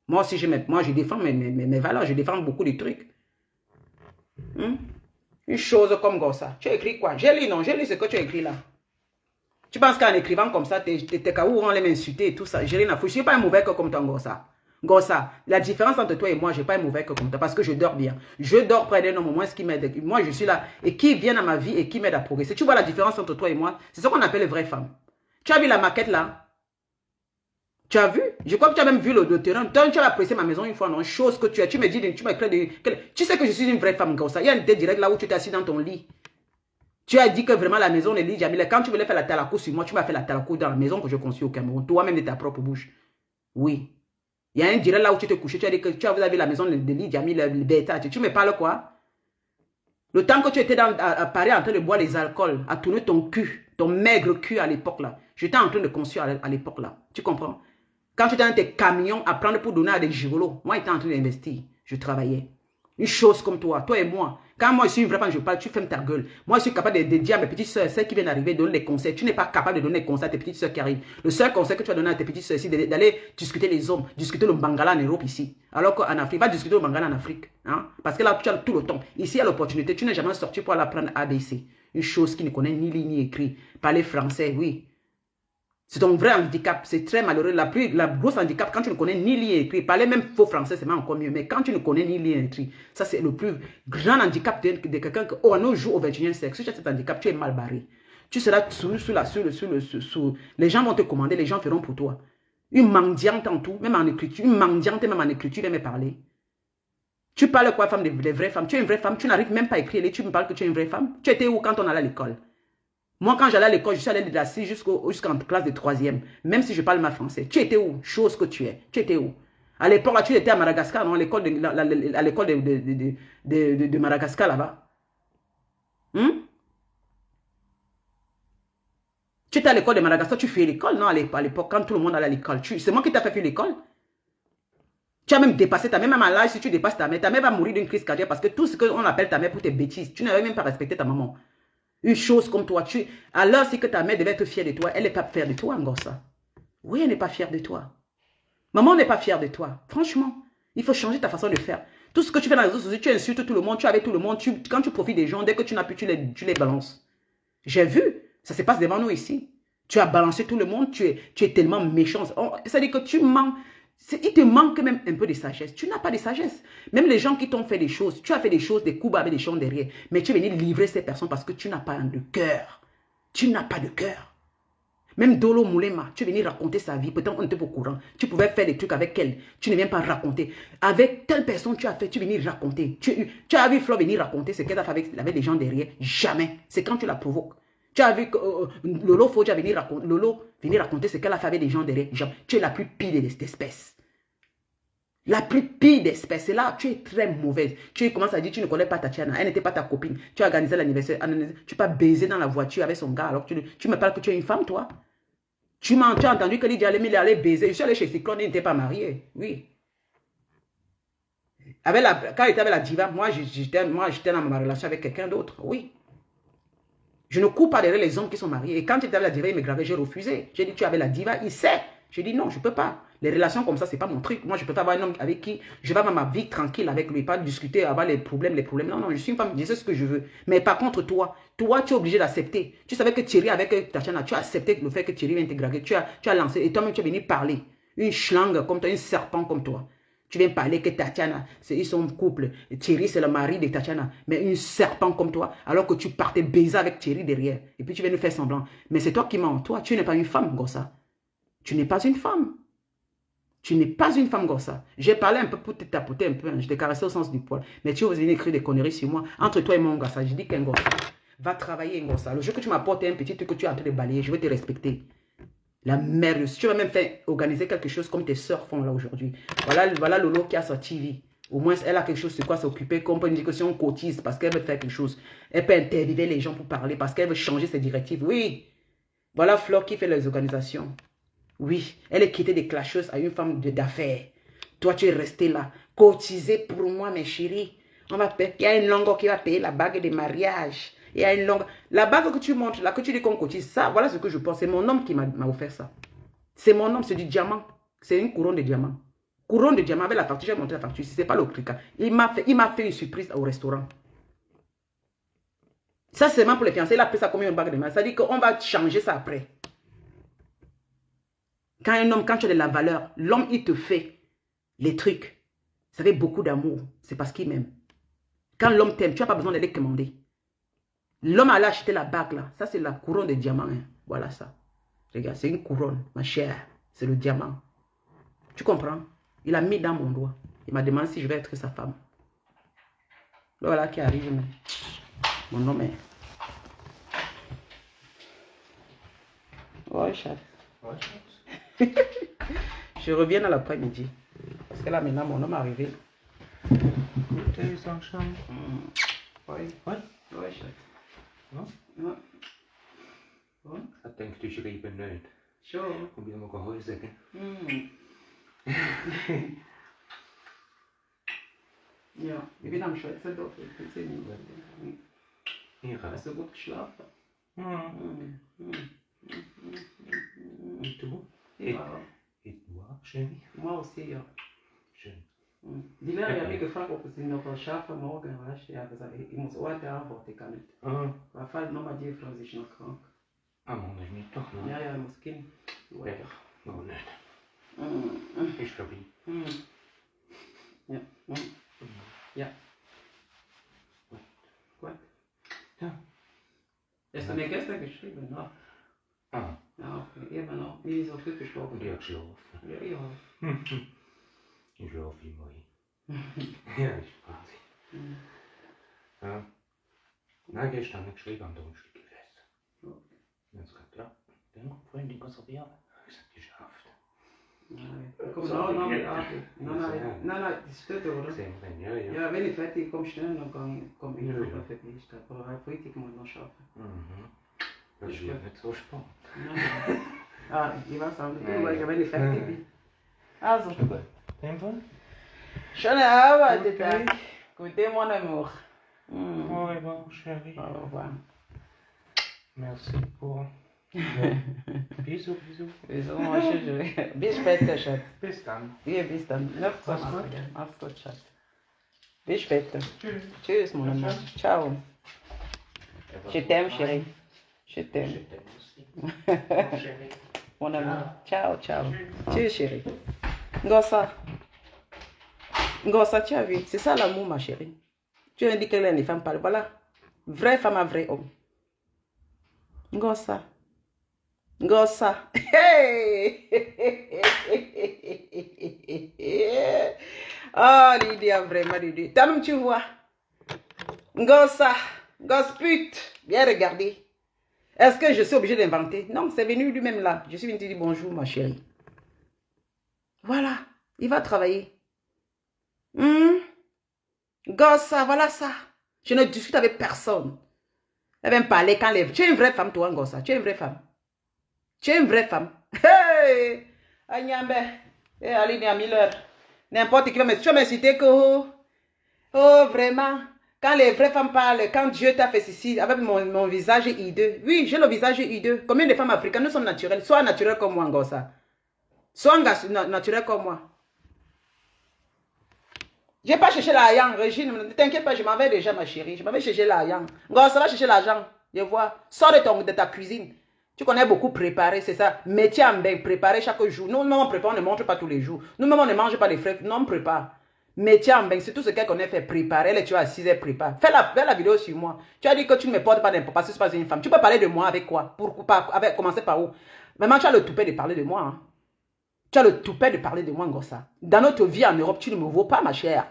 Moi aussi, je défends mes valeurs, je défends beaucoup de trucs. Une chose comme Ngossa. Tu as écrit quoi? J'ai lu, non? J'ai lu ce que tu as écrit là. Tu penses qu'en écrivant comme ça, tes caours vont les m'insulter et tout ça. J'ai rien à foutre. Je ne suis pas un mauvais cœur comme toi, Ngossa. Ngossa, la différence entre toi et moi, je n'ai pas un mauvais cœur comme toi parce que je dors bien. Je dors près d'un homme au moins, ce qui m'aide. Moi, je suis là et qui vient dans ma vie et qui m'aide à progresser. Tu vois la différence entre toi et moi? C'est ce qu'on appelle les vraies femmes. Tu as vu la maquette là? Tu as vu? Je crois que tu as même vu le terrain. Toi, tu as apprécié ma maison une fois, non? Chose que tu as. Tu me dis, tu m'as écrit tu sais que je suis une vraie femme, Ngossa. Il y a une tête directe là où tu t'es assis dans ton lit. Tu as dit que vraiment la maison de Lily Jamil, quand tu voulais faire la talakou sur moi, tu m'as fait la talakou dans la maison que je construis au Cameroun. Toi-même de ta propre bouche. Oui. Il y a un direct là où tu te couchais, tu as dit que tu avais la maison de Lily Jamil, le bêta. Tu me parles quoi? Le temps que tu étais à Paris en train de boire les alcools, à tourner ton cul, ton maigre cul à l'époque là. J'étais en train de construire à l'époque là. Tu comprends? Quand tu étais dans tes camions à prendre pour donner à des gigolos, moi j'étais en train d'investir. Je travaillais. Une chose comme toi et moi. Quand moi je suis une vraie femme, je parle, tu fermes ta gueule. Moi je suis capable de dire à mes petites soeurs, celles qui viennent d'arriver, de donner des conseils. Tu n'es pas capable de donner des conseils à tes petites soeurs qui arrivent. Le seul conseil que tu vas donner à tes petites soeurs, c'est d'aller discuter les hommes, discuter le Bangala en Europe ici. Alors qu'en Afrique, va discuter le Bangala en Afrique. Hein? Parce que là, tu as tout le temps. Ici, il y a l'opportunité. Tu n'es jamais sorti pour aller apprendre ABC. Une chose qui ne connaît ni ligne ni écrit. Parler français, oui. C'est ton vrai handicap, c'est très malheureux. La grosse handicap, quand tu ne connais ni lire écrit, parler même faux français, c'est même encore mieux. Mais quand tu ne connais ni lire écrit, ça c'est le plus grand handicap de quelqu'un que, à nos jours, au 21e siècle, si tu as cet handicap, tu es mal barré. Tu seras les gens vont te commander, les gens feront pour toi. Une mendiante en tout, même en écriture, une mendiante même en écriture, elle me parler. Tu parles quoi, femme, des vraies femmes? Tu es une vraie femme, tu n'arrives même pas à écrire, tu me parles que tu es une vraie femme? Tu étais où quand on allait à l'école? Moi, quand j'allais à l'école, je suis allé de la 6 jusqu'en classe de 3e. Même si je parle mal français. Tu étais où? Chose que tu es. Tu étais où? À l'époque, là, tu étais à Madagascar, non? À l'école de Madagascar, là-bas. Tu étais à l'école de Madagascar, tu fais l'école, non? À l'époque, quand tout le monde allait à l'école. C'est moi qui t'ai fait l'école. Tu as même dépassé ta mère, même à l'âge, si tu dépasses ta mère va mourir d'une crise cardiaque parce que tout ce qu'on appelle ta mère pour tes bêtises, tu n'avais même pas respecté ta maman. Une chose comme toi, alors si que ta mère devait être fière de toi, elle n'est pas fière de toi, Ngossa. Oui, elle n'est pas fière de toi. Maman n'est pas fière de toi. Franchement, il faut changer ta façon de faire. Tout ce que tu fais dans les réseaux sociaux, tu insultes tout le monde, tu es avec tout le monde, quand tu profites des gens, dès que tu n'as plus, tu les balances. J'ai vu, ça se passe devant nous ici. Tu as balancé tout le monde, tu es tellement méchant. C'est-à-dire que tu mens. Il te manque même un peu de sagesse. Tu n'as pas de sagesse. Même les gens qui t'ont fait des choses, tu as fait des choses, des coups avec des gens derrière, mais tu es venu livrer ces personnes parce que tu n'as pas de cœur. Tu n'as pas de cœur. Même Dolo Moulema, tu es venu raconter sa vie, peut-être on n'était pas au courant. Tu pouvais faire des trucs avec elle, tu ne viens pas raconter. Avec telle personne tu as fait, tu es venu raconter. Tu as vu Flo venir raconter ce qu'elle a fait avec des gens derrière. Jamais. C'est quand tu la provoques. Tu as vu que Lolo Fodja venir raconter ce qu'elle a fait avec des gens derrière. Jamais. Tu es la plus pire d'espèce. La plus pire d'espèce. C'est là, tu es très mauvaise. Tu commences à dire, tu ne connais pas Tatiana. Elle n'était pas ta copine. Tu as organisé l'anniversaire. Tu peux pas baiser dans la voiture avec son gars. Alors que tu me parles que tu es une femme, toi. Tu as entendu que Lydia allait baiser. Je suis allé chez Cyclone, il n'était pas marié. Oui. Quand il était avec la diva, moi, j'étais dans ma relation avec quelqu'un d'autre. Oui. Je ne cours pas derrière les hommes qui sont mariés. Et quand il était avec la diva, il me gravait, j'ai refusé. J'ai dit, tu es avec la diva, il sait. J'ai dit, non, je ne peux pas. Les relations comme ça, ce n'est pas mon truc. Moi, je peux pas avoir un homme avec qui je vais avoir ma vie tranquille avec lui, pas discuter, avoir les problèmes. Non, non, je suis une femme, je sais ce que je veux. Mais par contre, toi, tu es obligé d'accepter. Tu savais que Thierry, avec Tatiana, tu as accepté le fait que Thierry vienne te graver. Tu as lancé, et toi-même, tu es venu parler. Une schlangue comme toi, un serpent comme toi. Tu viens parler que Tatiana, ils sont couple. Thierry, c'est le mari de Tatiana. Mais une serpent comme toi, alors que tu partais baiser avec Thierry derrière. Et puis tu viens nous faire semblant. Mais c'est toi qui mens. Toi, tu n'es pas une femme, Gossa. Tu n'es pas une femme. Tu n'es pas une femme, Gossa. J'ai parlé un peu pour te tapoter un peu. Hein. Je t'ai caressé au sens du poil. Mais tu oses venir écrire des conneries sur moi. Entre toi et mon Gossa, je dis qu'un Gossa. Va travailler, un Gossa. Le jour que tu m'apportes un petit truc que tu es en train de balayer, je vais te respecter. La merde, tu vas même faire organiser quelque chose comme tes soeurs font là aujourd'hui. Voilà Lolo qui a sa TV. Au moins, elle a quelque chose sur quoi s'occuper. Comme on peut dire que si on cotise parce qu'elle veut faire quelque chose, elle peut interviewer les gens pour parler parce qu'elle veut changer ses directives. Oui. Voilà Flore qui fait les organisations. Oui. Elle est quittée des clasheuses à une femme d'affaires. Toi, tu es resté là. Cotiser pour moi, mes chéris. Il y a une longue qui va payer la bague de mariage. Il y a une longue... La bague que tu montres, là, que tu dis qu'on cotise, ça, voilà ce que je pense. C'est mon homme qui m'a offert ça. C'est mon homme, c'est du diamant. C'est une couronne de diamant. Couronne de diamant avec la facture, j'ai montré la facture. Si ce n'est pas le prix. Il m'a fait une surprise au restaurant. Ça, c'est seulement pour les fiancés. Il a pris ça comme une bague de mariage. Ça dit qu'on va changer ça après. Quand un homme, quand tu as de la valeur, l'homme, il te fait les trucs. Ça fait beaucoup d'amour. C'est parce qu'il m'aime. Quand l'homme t'aime, tu n'as pas besoin d'aller commander. L'homme allait acheter la bague là. Ça, c'est la couronne de diamant. Hein. Voilà ça. Regarde, c'est une couronne, ma chère. C'est le diamant. Tu comprends? Il a mis dans mon doigt. Il m'a demandé si je vais être sa femme. Voilà qui arrive. Mais... Mon nom est... Ouais, chat. Ouais, chat. Je reviens dans l'après-midi. Parce que là, maintenant, mon homme est arrivé. Gute Sonnenschein. Oui. Was? Ouais, chat. Ja? Ja. Und? Ich denke, du schreiben nicht. Schon. Und wir mal Häuser, gell? Ja, ich bin am Schwätzen doch. Ja. Hast du gut geschlafen? Und du? Ja. Et toi, chérie? Moi aussi, ja. Schön. Die Lehrerin hat mich gefragt, ob sie noch schaffen morgen. Weißt du? Ich habe gesagt, ich muss heute antworten, ich kann nicht. Weil falls nochmal die Frau ist noch krank. Ah, man ist nicht doch, ne? Ja, ja, ich muss gehen. Ja, noch nicht. Ist vorbei. Ja. Ja. Gut. Ja. Hast du mir gestern geschrieben, ne? Ah. Ja, okay. Immer noch. Nie so viel gesprochen. Und ich habe geschlafen. Ja, ja. Ich schlafe immer ein. Ja, ist Wahnsinn. Ja. Nein, gestern habe ich geschrieben, am Donnerstag gewesen. Okay. Jetzt gesagt, ja, dann Freundin konservieren. Ich habe gesagt, geschafft. Nein, komm noch mit Abend. Nein, das steht oder? Sehen wir dann, ja, ja. Ja, wenn ich fertig komme, schnell, dann komme ich Ja, vorbei ja. für die Stadt. Aber heute Freitag muss ich noch schaffen. Das ist ja nicht so spannend. Nein. Ah, ich weiß auch nicht, Ja, ja. weil wenn ich fertig bin. Also, Ist gut. In dem Fall? schöne Arbeit, Okay. Tag. Gute mon amour. Au revoir, chérie. Au revoir. Merci pour... Bisous, bisous. Bisous, mon chéri. Bis später, Schatz. Bis dann. Ja, bis dann. Mach's Mach's gut. gut. Mach's gut, Schatz. Bis später. Tschüss. Tschüss, mon amour. Ciao. Je t'aime, chérie. Je t'aime. Je t'aime aussi. Mon chéri. Mon ami. Ah. Ciao, ciao. Tu es chérie. Ngossa. Ngossa, tu as vu. C'est ça l'amour, ma chérie. Tu as dit que les femmes parlent. Voilà. Vraie femme à vrai homme. Ngossa. Ngossa. Hey! Oh, Lydia, vraiment, Lydia. Toi-même, tu vois. Ngossa. Gospute. Bien regardé. Est-ce que je suis obligée d'inventer? Non, c'est venu lui-même là. Je suis venue te dire bonjour, ma chérie. Voilà. Il va travailler. Ngossa, voilà ça. Je ne discute avec personne. Elle va me parler quand les... Tu es une vraie femme, toi, Ngossa. Tu es une vraie femme. Tu es une vraie femme. Hey! Agnambe. Hey, Aline Miller. N'importe qui va me... Tu vas m'insulter que... Oh, vraiment. Quand les vraies femmes parlent, quand Dieu t'a fait ceci, avec mon visage hideux. Oui, j'ai le visage hideux. Combien de femmes africaines, nous sommes naturelles. Sois naturel comme moi, Ngossa. Sois naturel comme moi. Je n'ai pas cherché l'argent, Régine. Ne t'inquiète pas, je m'en vais déjà, ma chérie. Je m'en vais chercher l'argent. Ngossa va chercher l'argent. Je vois. Sors de ta cuisine. Tu connais beaucoup préparer, c'est ça. Métier en bain, préparer chaque jour. Nous, on prépare, on ne mange pas tous les jours. Nous-mêmes, on ne mange pas les frais. Non, on prépare. Métier en bain, c'est tout ce qu'elle connaît faire. Préparer, elle, tu as assise, elle prépare. Fais la vidéo sur moi. Tu as dit que tu ne me portes pas n'importe parce que je suis pas une femme. Tu peux parler de moi avec quoi? Commencer par où? Maintenant, tu as le toupet de parler de moi. Hein. Tu as le toupet de parler de moi, Ngossa. Dans notre vie en Europe, tu ne me vaux pas, ma chère.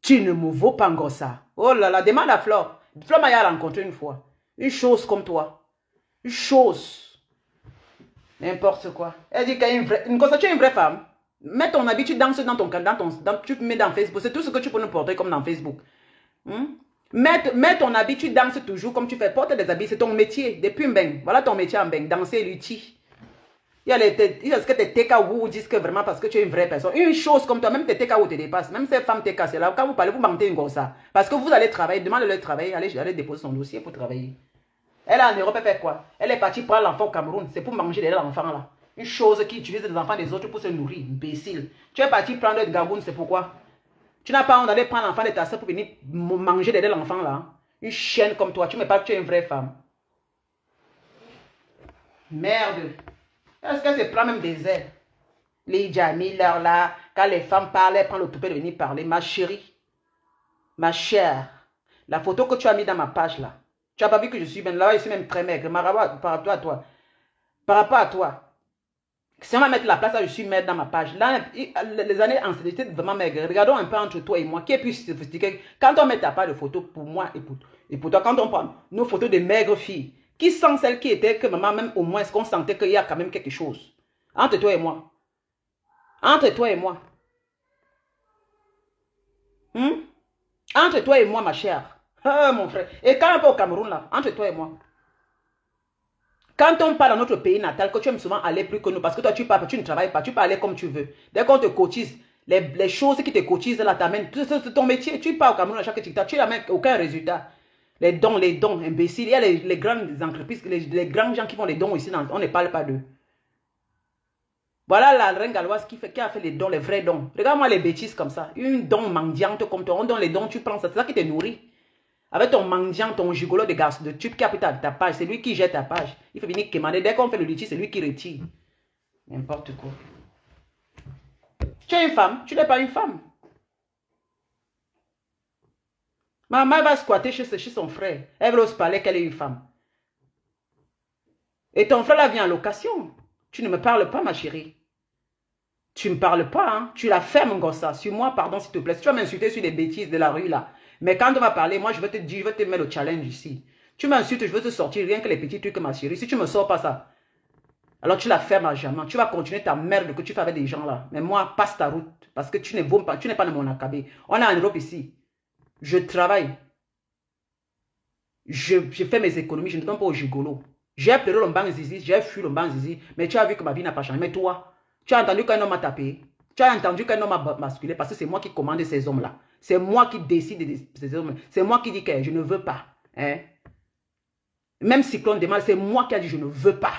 Tu ne me vaux pas, Ngossa. Oh là là, demande à Flore. Flore m'a rencontré une fois. Une chose comme toi. Une chose. N'importe quoi. Elle dit qu'elle est une vraie... Ngossa, tu es une vraie femme. Mets ton habit, tu danses dans ton... tu mets dans Facebook. C'est tout ce que tu peux nous porter comme dans Facebook. Mets ton habit, tu danses toujours comme tu fais. Porte des habits, c'est ton métier. Depuis Mbeng. Voilà ton métier en Mbeng. Danser, lutter. Il y a ce que tes TKO disent que vraiment parce que tu es une vraie personne. Une chose comme toi, même tes TKO te dépassent. Même ces femmes TK, c'est là. Quand vous parlez, vous mentez comme ça. Parce que vous allez travailler. Demandez-leur de travailler. Allez déposer son dossier pour travailler. Elle est en Europe, elle fait quoi? Elle est partie prendre l'enfant au Cameroun. C'est pour manger derrière l'enfant là. Une chose qui utilise les enfants des autres pour se nourrir. Imbécile. Tu es parti prendre le Gabon, c'est pourquoi? Tu n'as pas honte d'aller prendre l'enfant de ta soeur pour venir manger derrière l'enfant là. Une chienne comme toi. Tu ne mets pas que tu es une vraie femme. Merde. Est-ce qu'elle se prend même des ailes? Les Miller là, quand les femmes parlent, elles prennent le toupet de venir parler. Ma chérie, ma chère, la photo que tu as mis dans ma page là, tu n'as pas vu que je suis bien là, je suis même très maigre. Par rapport à toi, si on va mettre la place là, je suis maigre dans ma page. Là, les années anciennes, j'étais vraiment maigre. Regardons un peu entre toi et moi, qui est plus sophistiqué. Quand on met ta page de photo pour moi et pour toi, quand on prend nos photos de maigres filles, qui sent celle qui était que maman, même au moins, est-ce qu'on sentait qu'il y a quand même quelque chose entre toi et moi? Entre toi et moi. Entre toi et moi, ma chère. Oh, mon frère. Et quand on va au Cameroun, là, entre toi et moi. Quand on part dans notre pays natal, que tu aimes souvent aller plus que nous, parce que toi, tu ne travailles pas, tu peux aller comme tu veux. Dès qu'on te cotise, les choses qui te cotisent là, t'amènent. C'est ton métier. Tu pars au Cameroun à chaque TikTok, tu n'amènes aucun résultat. Les dons, imbéciles. Il y a les grandes entreprises, les grands gens qui font les dons ici, on ne parle pas d'eux. Voilà la reine galloise qui a fait les dons, les vrais dons. Regarde-moi les bêtises comme ça. Une don mendiante comme toi. On donne les dons, tu prends ça. C'est ça qui te nourrit. Avec ton mendiant, ton gigolo de garçon, de tube qui a pris ta page. C'est lui qui jette ta page. Il faut venir commander. Dès qu'on fait le litige, c'est lui qui retire. N'importe quoi. Tu es une femme. Tu n'es pas une femme. Maman va squatter chez son frère. Elle veut se parler qu'elle est une femme. Et ton frère là vient en location. Tu ne me parles pas, ma chérie. Tu ne me parles pas, hein. Tu la fermes, Ngossa. Sur moi, pardon, s'il te plaît. Si tu vas m'insulter sur des bêtises de la rue, là. Mais quand on va parler, moi, je vais te dire, je vais te mettre au challenge ici. Tu m'insultes, je veux te sortir, rien que les petits trucs, ma chérie. Si tu ne me sors pas ça, alors tu la fermes à jamais. Tu vas continuer ta merde que tu fais avec des gens, là. Mais moi, passe ta route. Parce que tu n'es pas de mon acabé. On est en Europe ici. Je travaille. Je fais mes économies. Je ne donne pas au gigolo. J'ai pleuré le banc zizi, j'ai fui le banc zizi. Mais tu as vu que ma vie n'a pas changé. Mais toi, tu as entendu qu'un homme a tapé. Tu as entendu qu'un homme a masculé parce que c'est moi qui commande ces hommes-là. C'est moi qui décide de ces hommes. C'est moi qui dis que je ne veux pas. Hein? Même Cyclone demande, c'est moi qui a dit je ne veux pas.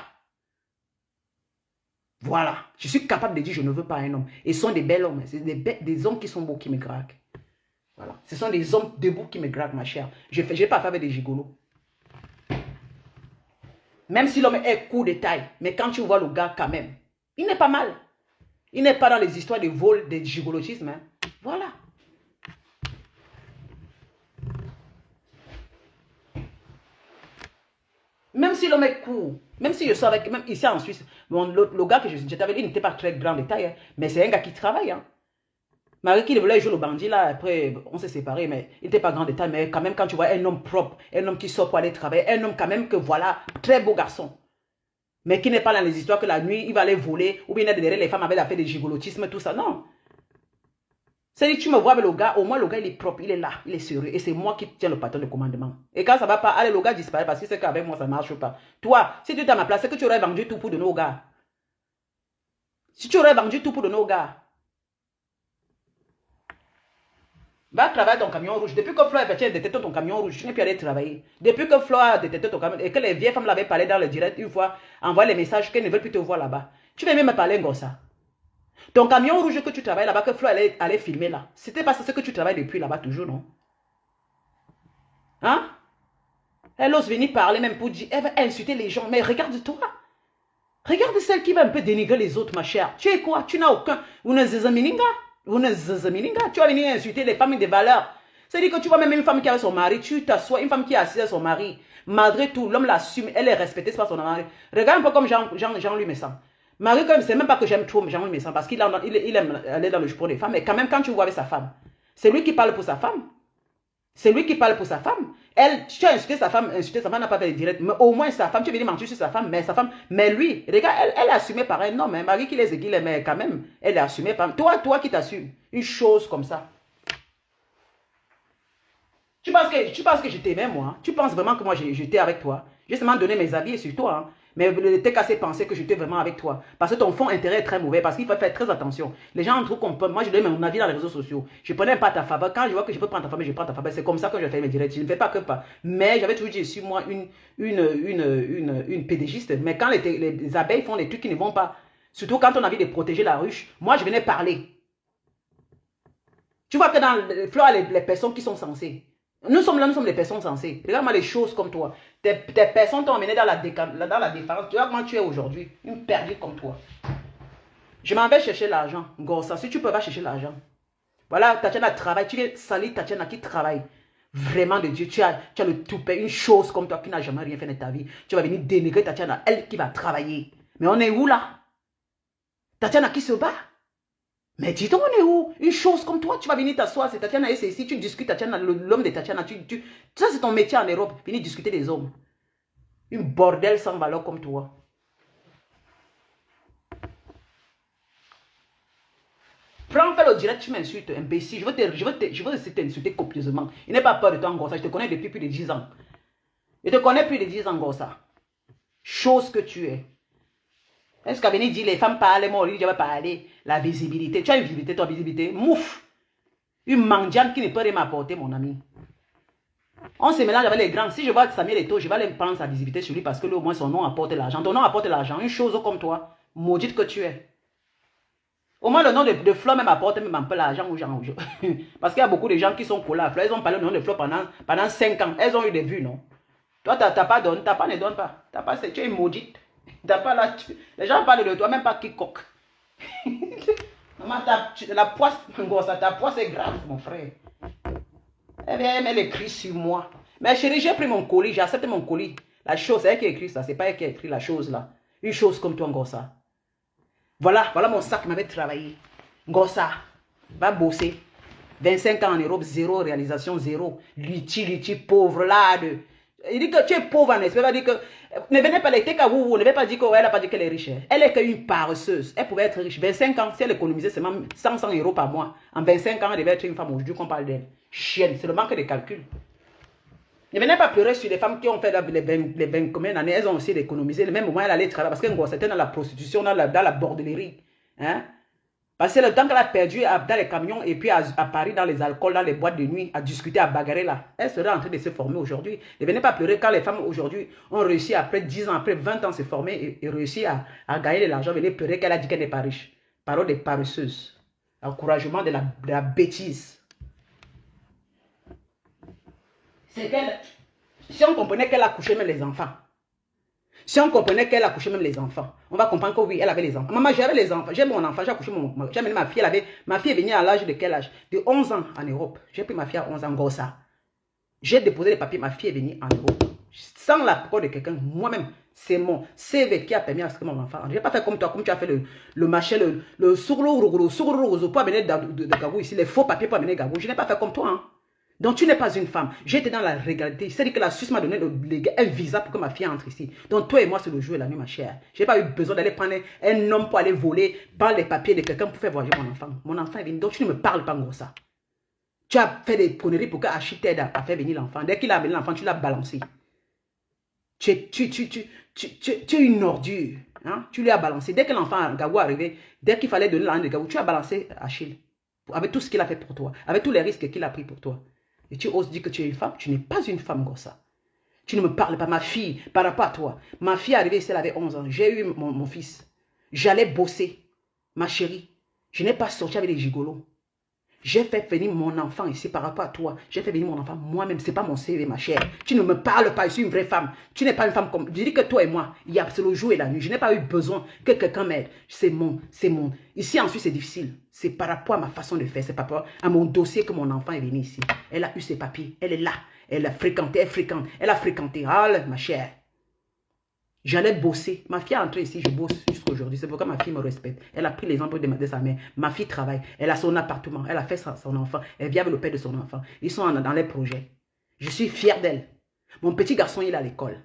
Voilà. Je suis capable de dire je ne veux pas un homme. Et ce sont des bels hommes. C'est des hommes qui sont beaux qui me graquent. Voilà. Ce sont des hommes debout qui me graquent, ma chère. Je n'ai pas fait avec des gigolos. Même si l'homme est court de taille, mais quand tu vois le gars quand même, il n'est pas mal. Il n'est pas dans les histoires de vol, de gigolotisme. Hein. Voilà. Même si l'homme est court, même si je suis avec, même ici en Suisse, bon, le gars que je t'avais dit, il n'était pas très grand de taille, hein, mais c'est un gars qui travaille. Hein. Malgré qu'il voulait jouer le bandit, là, après, on s'est séparés, mais il n'était pas grand de taille, mais quand même, quand tu vois un homme propre, un homme qui sort pour aller travailler, un homme quand même que voilà, très beau garçon, mais qui n'est pas dans les histoires que la nuit, il va aller voler, ou bien il est derrière les femmes avec la fait des gigolotismes, tout ça, non. C'est-à-dire, tu me vois avec le gars, au moins le gars il est propre, il est là, il est sérieux. Et c'est moi qui tiens le patron de commandement. Et quand ça va pas, allez, le gars disparaît parce que c'est qu'avec moi ça ne marche pas. Toi, si tu es à ma place, c'est que tu aurais vendu tout pour donner au gars. Si tu aurais vendu tout pour donner au gars, va travailler ton camion rouge. Depuis que Flo a détecté ton camion rouge, tu n'es plus allé travailler. Depuis que Flo a détecté ton camion et que les vieilles femmes l'avaient parlé dans le direct une fois, envoie les messages qu'elles ne veulent plus te voir là-bas. Tu vas même me parler comme ça. Ton camion rouge que tu travailles là-bas, que Flo allait filmer là, c'était pas ce que tu travailles depuis là-bas toujours, non? Hein? Elle ose venir parler même pour dire, elle va insulter les gens. Mais regarde-toi. Regarde celle qui va un peu dénigrer les autres, ma chère. Tu es quoi? Tu n'as aucun... Tu vas venir insulter les femmes de valeur. C'est-à-dire que tu vois même une femme qui a son mari, tu t'assois, une femme qui est assise à son mari. Malgré tout, l'homme l'assume, elle est respectée, c'est pas son mari. Regarde un peu comme Jean-Louis Messan. Marie, quand même, c'est même pas que j'aime trop Jean-Louis Messan, parce qu'il aime aller dans le jupon des femmes, mais quand même, quand tu vois avec sa femme, c'est lui qui parle pour sa femme. C'est lui qui parle pour sa femme. Elle, tu as insulté sa femme n'a pas fait direct, mais au moins sa femme, tu veux dire mentir sur sa femme, mais lui, regarde, elle est assumée par un homme, hein, Marie qui les aiguille, mais quand même, elle est assumée par toi qui t'assumes une chose comme ça. Tu penses que je t'aimais, moi? Tu penses vraiment que moi, j'étais avec toi? J'ai seulement donné mes avis sur toi, hein. Mais t'es cassé penser que j'étais vraiment avec toi. Parce que ton fond intérêt est très mauvais. Parce qu'il faut faire très attention. Les gens trouvent qu'on peut... Moi, je donne mon avis dans les réseaux sociaux. Je ne prenais pas ta faveur. Quand je vois que je peux prendre ta faveur, je prends ta faveur. C'est comme ça que je fais mes directs. Je ne fais pas que pas. Mais j'avais toujours dit sur moi une pédégiste. Mais quand les abeilles font des trucs qui ne vont pas, surtout quand on a envie de protéger la ruche, moi, je venais parler. Tu vois que dans le fleur, les personnes qui sont censées... Nous sommes des personnes sensées. Regarde-moi les choses comme toi. Tes personnes t'ont amené dans la défense. Tu vois comment tu es aujourd'hui. Une perdue comme toi. Je m'en vais chercher l'argent. Gorsa, si tu peux pas chercher l'argent. Voilà, Tatiana travaille. Tu es sali Tatiana qui travaille. Vraiment de Dieu. Tu as le toupet. Une chose comme toi qui n'a jamais rien fait de ta vie. Tu vas venir dénigrer Tatiana. Elle qui va travailler. Mais on est où là? Tatiana qui se bat? Mais dis-donc, on est où? Une chose comme toi, tu vas venir t'asseoir, c'est Tatiana et c'est ici, tu discutes Tatiana, l'homme de Tatiana, ça c'est ton métier en Europe, venir discuter des hommes. Une bordel sans valeur comme toi. Prends, fais le direct, tu m'insultes, imbécile, je veux t'insulter copieusement. Il n'est pas peur de toi, Ngossa, je te connais depuis plus de 10 ans. Je te connais plus de 10 ans, Ngossa. Chose que tu es. Est-ce qu'à venir dire les femmes parlent, moi, je vais parler. La visibilité. Tu as une visibilité, toi, visibilité. Mouf. Une mendiante qui ne peut rien m'apporter, mon ami. On se mélange avec les grands. Si je vois Samuel Eto'o, je vais aller prendre sa visibilité sur lui parce que lui, au moins, son nom apporte l'argent. Ton nom apporte l'argent. Une chose comme toi, maudite que tu es. Au moins, le nom de Flo même apporte même un peu l'argent aux gens. Parce qu'il y a beaucoup de gens qui sont collés à Flo. Ils ont parlé du nom de Flo pendant 5 ans. Elles ont eu des vues, non? Toi, tu n'as pas donné. Ne donne pas. Tu es une maudite. Les gens parlent de toi, même pas quiconque. Maman, ta poisse est grave, mon frère. Elle écrit sur moi. Mais chérie, j'ai pris mon colis, j'ai accepté mon colis. La chose, c'est elle qui a écrit ça, c'est pas elle qui a écrit la chose là. Une chose comme toi, Ngossa. Voilà mon sac qui m'avait travaillé. Ngossa, va bosser. 25 ans en Europe, zéro réalisation, zéro. Liti, pauvre là. Il dit que tu es pauvre en espèce. Dire que ne venez pas les vous ne venez pas dire qu'elle n'a pas dit qu'elle est riche. Elle est qu'une paresseuse. Elle pouvait être riche. 25 ans, si elle économisait seulement 100 € par mois, en 25 ans, elle devait être une femme aujourd'hui qu'on parle d'elle. Chienne, c'est le manque de calcul. Ne venez pas pleurer sur les femmes qui ont fait les bains combien d'années. Elles ont aussi économisé. Le même moment, elle allait travailler parce qu'elle était dans la prostitution, dans la bordellerie. Hein? Parce que le temps qu'elle a perdu dans les camions et puis à Paris, dans les alcools, dans les boîtes de nuit, à discuter, à bagarrer là, elle serait en train de se former aujourd'hui. Ne venez pas pleurer quand les femmes aujourd'hui ont réussi après 10 ans, après 20 ans se former et réussi à gagner de l'argent. Venez pleurer qu'elle a dit qu'elle n'est pas riche. Parole des paresseuses. Encouragement de la bêtise. C'est qu'elle, si on comprenait qu'elle a couché même les enfants. Si on comprenait qu'elle accouchait même les enfants, on va comprendre que oui, elle avait les enfants. Maman, j'avais les enfants, j'ai mon enfant, j'ai accouché j'ai amené ma fille, ma fille est venue à l'âge de quel âge? De 11 ans en Europe. J'ai pris ma fille à 11 ans, Gossa. J'ai déposé les papiers, ma fille est venue en Europe. Sans l'accord de quelqu'un, moi-même, c'est mon CV qui a permis à ce que mon enfant. Je n'ai pas fait comme toi, comme tu as fait le machin, le sourou, pour amener de Gabou ici, les faux papiers pour amener Gabou. Je n'ai pas fait comme toi, hein. Donc tu n'es pas une femme. J'étais dans la régalité. C'est-à-dire que la Suisse m'a donné un visa pour que ma fille entre ici. Donc toi et moi, c'est le jour et la nuit, ma chère. Je n'ai pas eu besoin d'aller prendre un homme pour aller voler, prendre les papiers de quelqu'un pour faire voyager mon enfant. Mon enfant est venu. Donc tu ne me parles pas comme ça. Tu as fait des conneries pour qu'Achille t'aide à faire venir l'enfant. Dès qu'il a amené l'enfant, tu l'as balancé. Tu es une ordure. Hein? Tu lui as balancé. Dès que l'enfant Gabou est arrivé, dès qu'il fallait donner l'argent de Gabou, tu as balancé Achille. Avec tout ce qu'il a fait pour toi. Avec tous les risques qu'il a pris pour toi. Et tu oses dire que tu es une femme. Tu n'es pas une femme comme ça. Tu ne me parles pas. Ma fille, par rapport à toi. Ma fille est arrivée ici, elle avait 11 ans. J'ai eu mon fils. J'allais bosser. Ma chérie. Je n'ai pas sorti avec les gigolos. J'ai fait venir mon enfant ici par rapport à toi. J'ai fait venir mon enfant moi-même. Ce n'est pas mon CV, ma chère. Tu ne me parles pas. Je suis une vraie femme. Tu n'es pas une femme comme... Je dis que toi et moi, il y a le jour et la nuit. Je n'ai pas eu besoin que quelqu'un m'aide. C'est mon... Ici, en Suisse, c'est difficile. C'est par rapport à ma façon de faire. C'est par rapport à mon dossier que mon enfant est venu ici. Elle a eu ses papiers. Elle est là. Elle a fréquenté. Elle a fréquenté. Ah, ma chère. J'allais bosser. Ma fille est entrée ici, je bosse jusqu'à aujourd'hui. C'est pourquoi ma fille me respecte. Elle a pris l'exemple de sa mère. Ma fille travaille. Elle a son appartement. Elle a fait son enfant. Elle vit avec le père de son enfant. Ils sont dans les projets. Je suis fière d'elle. Mon petit garçon, il est à l'école.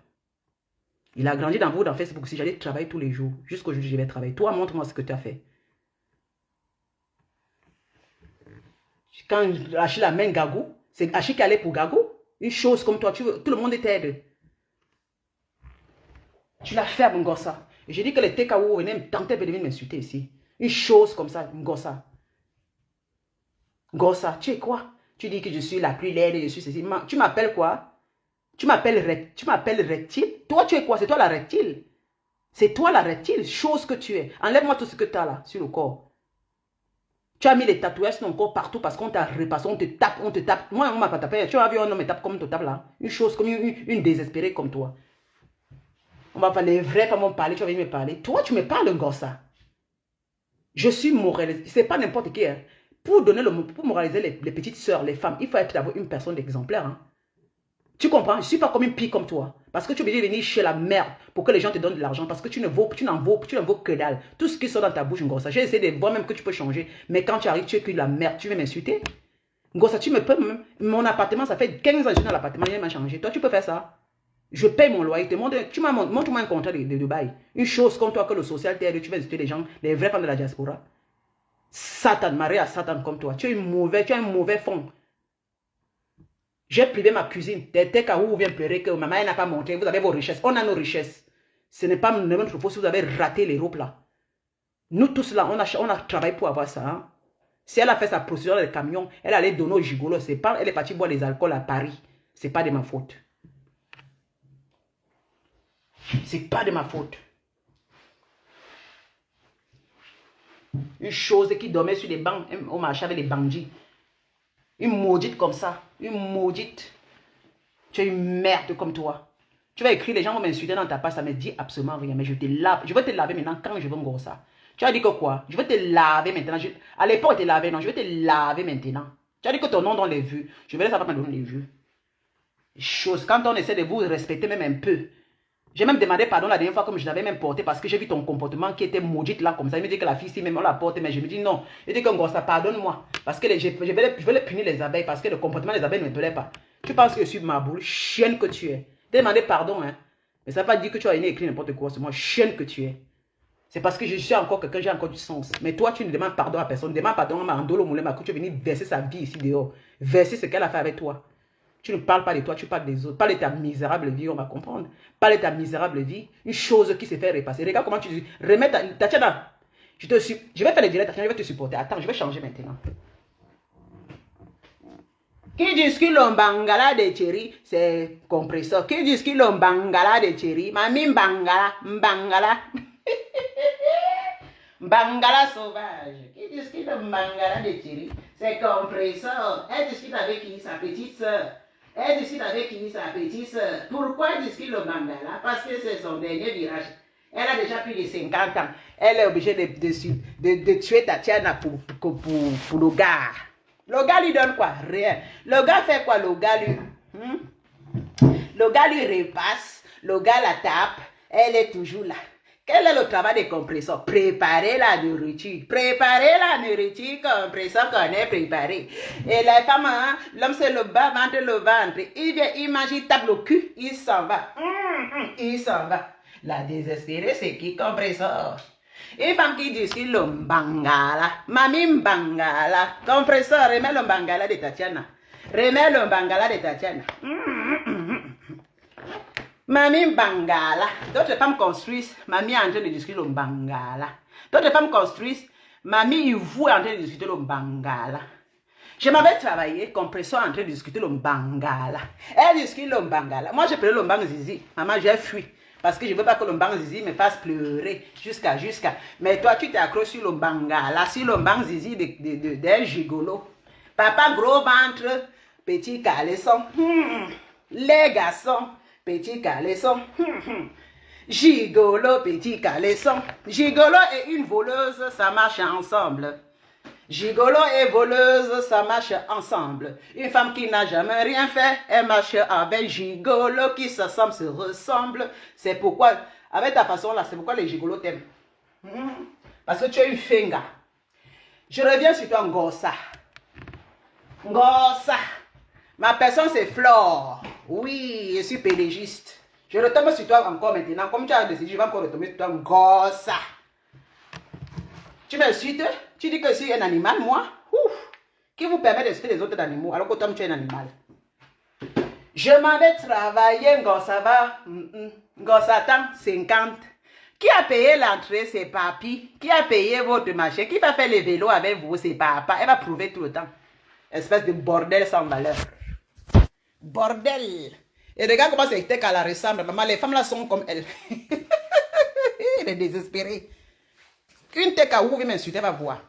Il a grandi dans Facebook. Si j'allais travailler tous les jours, jusqu'aujourd'hui, je vais travailler. Toi, montre-moi ce que tu as fait. Quand Achille amène Gagou, c'est Achille qui allait pour Gagou. Une chose comme toi, tout le monde t'aide. Tu l'as fait à mon gossa. Et j'ai dit que les TKO venaient me tenter de venir m'insulter ici. Une chose comme ça, gossa. Gossa, tu es quoi? Tu dis que je suis la plus laide, je suis ceci. Tu m'appelles quoi? Tu m'appelles reptile? Toi, tu es quoi? C'est toi la reptile. C'est toi la reptile, chose que tu es. Enlève-moi tout ce que tu as là, sur le corps. Tu as mis les tatouages sur ton corps partout parce qu'on t'a repassé, on te tape. Moi, on m'a pas tapé. Tu as vu un homme me tape comme on te tape là. Une chose comme une désespérée comme toi. On va parler, les vraies femmes vont parler, tu vas venir me parler. Toi, tu me parles, gossa. Je suis moralisée. Ce n'est pas n'importe qui. Hein. Pour moraliser les petites sœurs, les femmes, il faut être d'abord une personne exemplaire. Hein. Tu comprends? Je ne suis pas comme une pie comme toi. Parce que tu veux venir chez la merde pour que les gens te donnent de l'argent. Parce que tu n'en vaux que dalle. Tout ce qui sort dans ta bouche, gossa. J'ai essayé de voir même que tu peux changer. Mais quand tu arrives, tu es que la merde. Tu veux m'insulter? Gossa, tu me peux même. Mon appartement, ça fait 15 ans que je suis dans l'appartement. Il m'a changé. Toi, tu peux faire ça? Je paye mon loyer. Montre-moi un contrat de bail. Une chose comme toi que le social t'aide, tu vas insulter les gens, les vrais femmes de la diaspora. Satan, marié à Satan comme toi. Tu as un mauvais fond. J'ai privé ma cuisine. Des cas où vous venez pleurer que maman n'a pas montré. Vous avez vos richesses. On a nos richesses. Ce n'est pas notre faute si vous avez raté les ropes là. Nous tous là, on a travaillé pour avoir ça. Hein. Si elle a fait sa procédure dans les camions, elle allait donner aux gigolos. Elle est partie boire des alcools à Paris. Ce n'est pas de ma faute. C'est pas de ma faute. Une chose qui dormait sur les bancs, on marchait avec les bandits. Une maudite comme ça, une maudite. Tu es une merde comme toi. Tu vas écrire, les gens vont m'insulter dans ta page, ça ne me dit absolument rien. Mais je te lave. Je vais te laver maintenant quand je veux me ça. Tu as dit que quoi? Je vais te laver maintenant. À l'époque, je te lavais, non, je vais te laver maintenant. Tu as dit que ton nom dans les vues. Je vais laisser pas me donner les vues. Chose, quand on essaie de vous respecter même un peu. J'ai même demandé pardon la dernière fois comme je l'avais même porté parce que j'ai vu ton comportement qui était maudite là comme ça. Il me dit que la fille, si même on la porte, mais je me dis non. Il dit que ça pardonne-moi. Parce que je vais les punir les abeilles parce que le comportement des abeilles ne me plaît pas. Tu penses que je suis ma boule, chienne que tu es. T'as demandé pardon, hein. Mais ça ne veut pas dire que tu as écrit n'importe quoi sur moi, chienne que tu es. C'est parce que je suis encore quelqu'un, j'ai encore du sens. Mais toi, tu ne demandes pardon à personne. Demande pardon à Mandolo Moulin, tu es venu verser sa vie ici dehors. Verser ce qu'elle a fait avec toi. Tu ne parles pas de toi, tu parles des autres. Parle de ta misérable vie, on va comprendre. Parle de ta misérable vie. Une chose qui se fait repasser. Regarde comment tu dis. Remets Tatiana. Je vais faire les directs, Tatiana, je vais te supporter. Attends, je vais changer maintenant. Qui dit que l'ombangala de Thierry, c'est compresseur. Qui dit que l'ombangala de Thierry, mamie mbangala. Mbangala sauvage. Qui dit que l'ombangala de Thierry, c'est compresseur. Elle discute avec qui? Sa petite soeur. Elle discute avec qui sa petite soeur. Pourquoi elle discute le Bangala? Parce que c'est son dernier virage. Elle a déjà plus de 50 ans. Elle est obligée de tuer Tatiana pour le gars. Le gars lui donne quoi? Rien. Le gars fait quoi? Le gars lui repasse. Le gars la tape. Elle est toujours là. Quel est le travail des compresseurs? Préparer la nourriture. Préparer la nourriture, compresseur qu'on est préparé. Et la femme, hein, l'homme se le bat, ventre le ventre. Il vient, il mange, il tape le cul, il s'en va. Il s'en va. La désespérée, c'est qui compresseur? Une femme qui discute le Bangala. Mamie Bangala. Compresseur, remets le Bangala de Tatiana. Remets le Bangala de Tatiana. Mamie Bangala. D'autres femmes construisent. Mamie est en train de discuter le Bangala. D'autres femmes construisent. Mamie Ivo est en train de discuter le Bangala. Je m'avais travaillé, compresseur en train de discuter le Bangala. Elle discute le Bangala. Moi, j'ai pris le Bang Zizi. Maman, j'ai fui. Parce que je ne veux pas que le Bang Zizi me fasse pleurer jusqu'à. Mais toi, tu t'accroches sur le Bangala, sur le Bang Zizi d'un gigolo. Papa, gros ventre, petit caleçon. Les garçons, petit caleçon. Gigolo, petit caleçon. Gigolo et une voleuse, ça marche ensemble. Gigolo et voleuse, ça marche ensemble. Une femme qui n'a jamais rien fait, elle marche avec gigolo qui s'assemble, se ressemble. C'est pourquoi, avec ta façon là, c'est pourquoi les gigolos t'aiment. Parce que tu es une finga. Je reviens sur toi, Ngossa. Ngossa. Ma personne, c'est Flore. Oui, je suis pélégiste. Je retombe sur toi encore maintenant. Comme tu as décidé, je vais encore retomber sur toi, Ngossa. Tu m'insultes? Tu dis que je suis un animal, moi? Ouf, qui vous permet d'insulter les autres animaux alors que toi, tu es un animal? Je m'en vais travailler, Ngossa va. Ngossa attend 50. Qui a payé l'entrée? C'est papi. Qui a payé votre machin? Qui va faire les vélos avec vous? C'est papa. Elle va prouver tout le temps. Espèce de bordel sans valeur. Bordel. Et regarde comment c'était qu'elle la ressemble. Maman, les femmes là sont comme elle. Elle est désespérée. Une tête à vous m'insulter, va voir.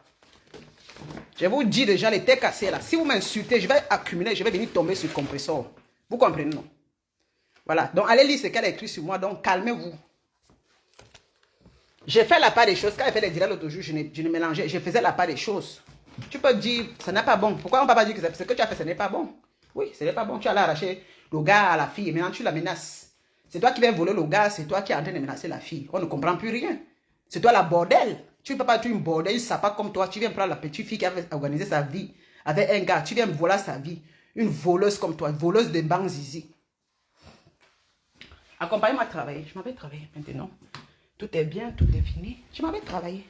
Je vous dis déjà, les têtes cassées là. Si vous m'insultez, je vais accumuler, je vais venir tomber sur le compresseur. Vous comprenez, non? Voilà. Donc, allez lire ce qu'elle a écrit sur moi. Donc, calmez-vous. J'ai fait la part des choses. Quand elle fait les directs l'autre jour, je ne mélangeais. Je faisais la part des choses. Tu peux dire, ce n'est pas bon. Pourquoi on ne peut pas dire que ce que tu as fait, ce n'est pas bon? Oui, ce n'est pas bon. Tu as arraché le gars à la fille. Et maintenant, tu la menaces. C'est toi qui viens voler le gars. C'est toi qui es en train de menacer la fille. On ne comprend plus rien. C'est toi la bordel. Tu ne peux pas être une bordel, une sapa comme toi. Tu viens prendre la petite fille qui avait organisé sa vie avec un gars. Tu viens voler sa vie. Une voleuse comme toi. Voleuse de Bang Zizi. Accompagne-moi à travailler. Je m'en vais travailler maintenant. Tout est bien, tout est fini. Je m'en vais travailler.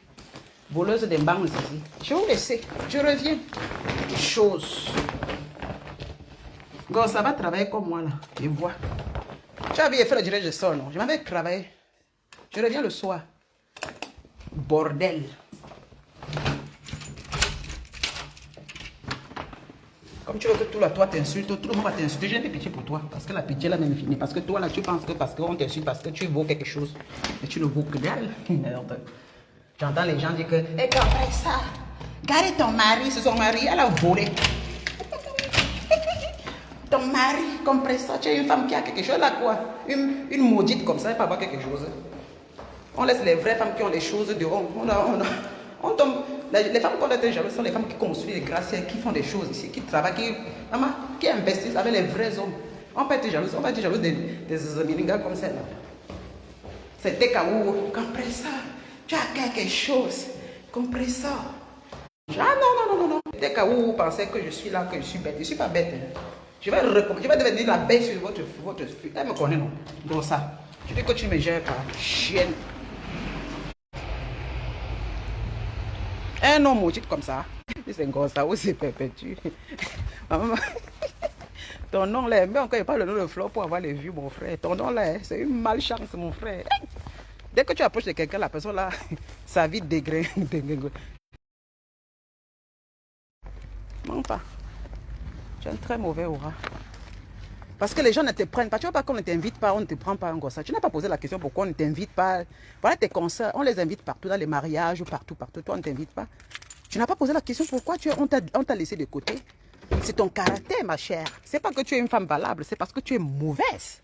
Voleuse de Bang Zizi. Je vais vous laisser. Je reviens. Chose. Go, ça va travailler comme moi là. Je vois. Tu as vu faire le direct, je sors, non? Je m'en vais travailler. Je reviens le soir. Bordel. Comme tu veux que tout là, toi t'insultes, tout le monde va t'insulter. J'ai des pitié pour toi. Parce que la pitié là même est finie. Parce que toi là, tu penses que parce qu'on t'insulte, parce que tu vaux quelque chose. Et tu ne vaux que dalle. Merde. J'entends les gens dire que, et qu'après ça, garde ton mari, c'est son mari, elle a volé. Ton mari, compresseur, tu es une femme qui a quelque chose là quoi. Une maudite comme ça, elle peut avoir quelque chose. On laisse les vraies femmes qui ont les choses dehors. On tombe. Les femmes qu'on est jalouses sont les femmes qui construisent des gratte-ciels, qui font des choses ici, qui travaillent, qui investissent avec les vrais hommes. On peut être jaloux, des Aminingas comme ça. C'était Kaou, compresseur. Tu as quelque chose, compresseur. Ah non. C'était Kaou pensait que je suis là, que je suis bête. Je ne suis pas bête. Hein. Je vais devenir la bête sur votre fille. Elle me connaît, non? Donc ça. Tu dis que tu me gères pas. Chienne. Un homme maudit comme ça. C'est comme ça où c'est perpétué. Ton nom là, mais encore il parle le nom de Flore pour avoir les vues, mon frère. Ton nom là, c'est une malchance, mon frère. Dès que tu approches de quelqu'un, la personne là, sa vie dégringue. Non pas. Tu as un très mauvais aura. Parce que les gens ne te prennent pas. Tu vois pas qu'on ne t'invite pas, on ne te prend pas encore ça. Tu n'as pas posé la question pourquoi on ne t'invite pas. Voilà tes concerts, on les invite partout, dans les mariages, partout. Toi, on ne t'invite pas. Tu n'as pas posé la question pourquoi on t'a laissé de côté. C'est ton caractère, ma chère. C'est pas que tu es une femme valable, c'est parce que tu es mauvaise.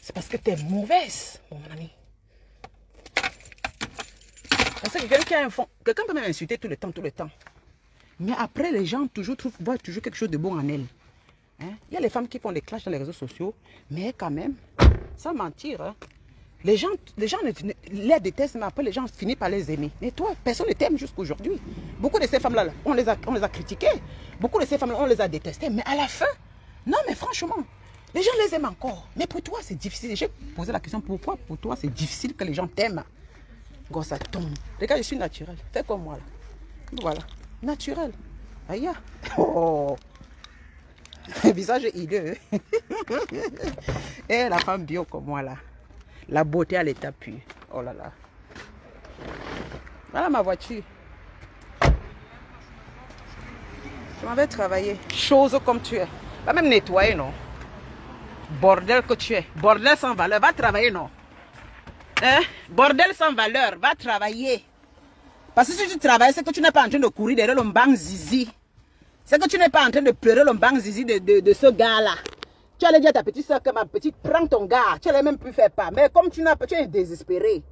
C'est parce que tu es mauvaise, mon ami. Parce que quelqu'un peut même insulter tout le temps. Mais après, les gens voient toujours quelque chose de bon en elle. Hein? Il y a les femmes qui font des clashs dans les réseaux sociaux, mais quand même, sans mentir, hein, les gens les détestent, mais après, les gens finissent par les aimer. Mais toi, personne ne t'aime jusqu'à aujourd'hui. Beaucoup de ces femmes-là, on les a critiquées. Beaucoup de ces femmes-là, on les a détestées. Mais à la fin, non, mais franchement, les gens les aiment encore. Mais pour toi, c'est difficile. J'ai posé la question, pourquoi pour toi, c'est difficile que les gens t'aiment? Quand ça tombe. Regarde, je suis naturelle. Fais comme moi, là. Voilà. Naturel. Aïe. Oh. Le visage est hideux. Et la femme bio comme moi, là. La beauté à l'état pur. Oh là là. Voilà ma voiture. Je m'en vais travailler. Chose comme tu es. Pas même nettoyer, non? Bordel que tu es. Bordel sans valeur. Va travailler, non? Hein? Bordel sans valeur. Va travailler. Parce que si tu travailles, c'est que tu n'es pas en train de courir derrière le bang zizi. C'est que tu n'es pas en train de pleurer le bang zizi de ce gars-là. Tu allais dire à ta petite soeur que ma petite, prends ton gars. Tu allais même plus faire pas. Mais comme tu es désespéré,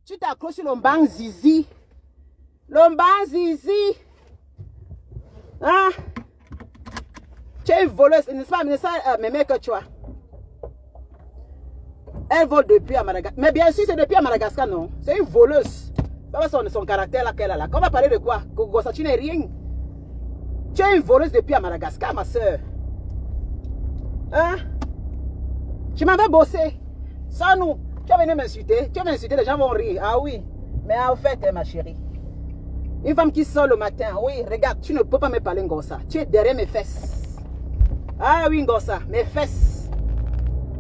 tu t'accroches sur le bang zizi. Le bang zizi. Hein? Tu es une voleuse, n'est-ce pas? Mais mec que tu as. Elle vole depuis à Madagascar. Mais bien sûr, c'est depuis à Madagascar, non? C'est une voleuse. Ça va son caractère là qu'elle a là. On va parler de quoi? Gossa, tu n'es rien. Tu es une voleuse depuis à Madagascar, ma soeur. Hein? Je m'en vais bosser. Sans nous. Tu vas venir m'insulter. Tu vas m'insulter, les gens vont rire. Ah oui. Mais en fait, ma chérie. Une femme qui sort le matin. Oui, regarde, tu ne peux pas me parler Ngossa. Tu es derrière mes fesses. Ah oui, Ngossa, mes fesses.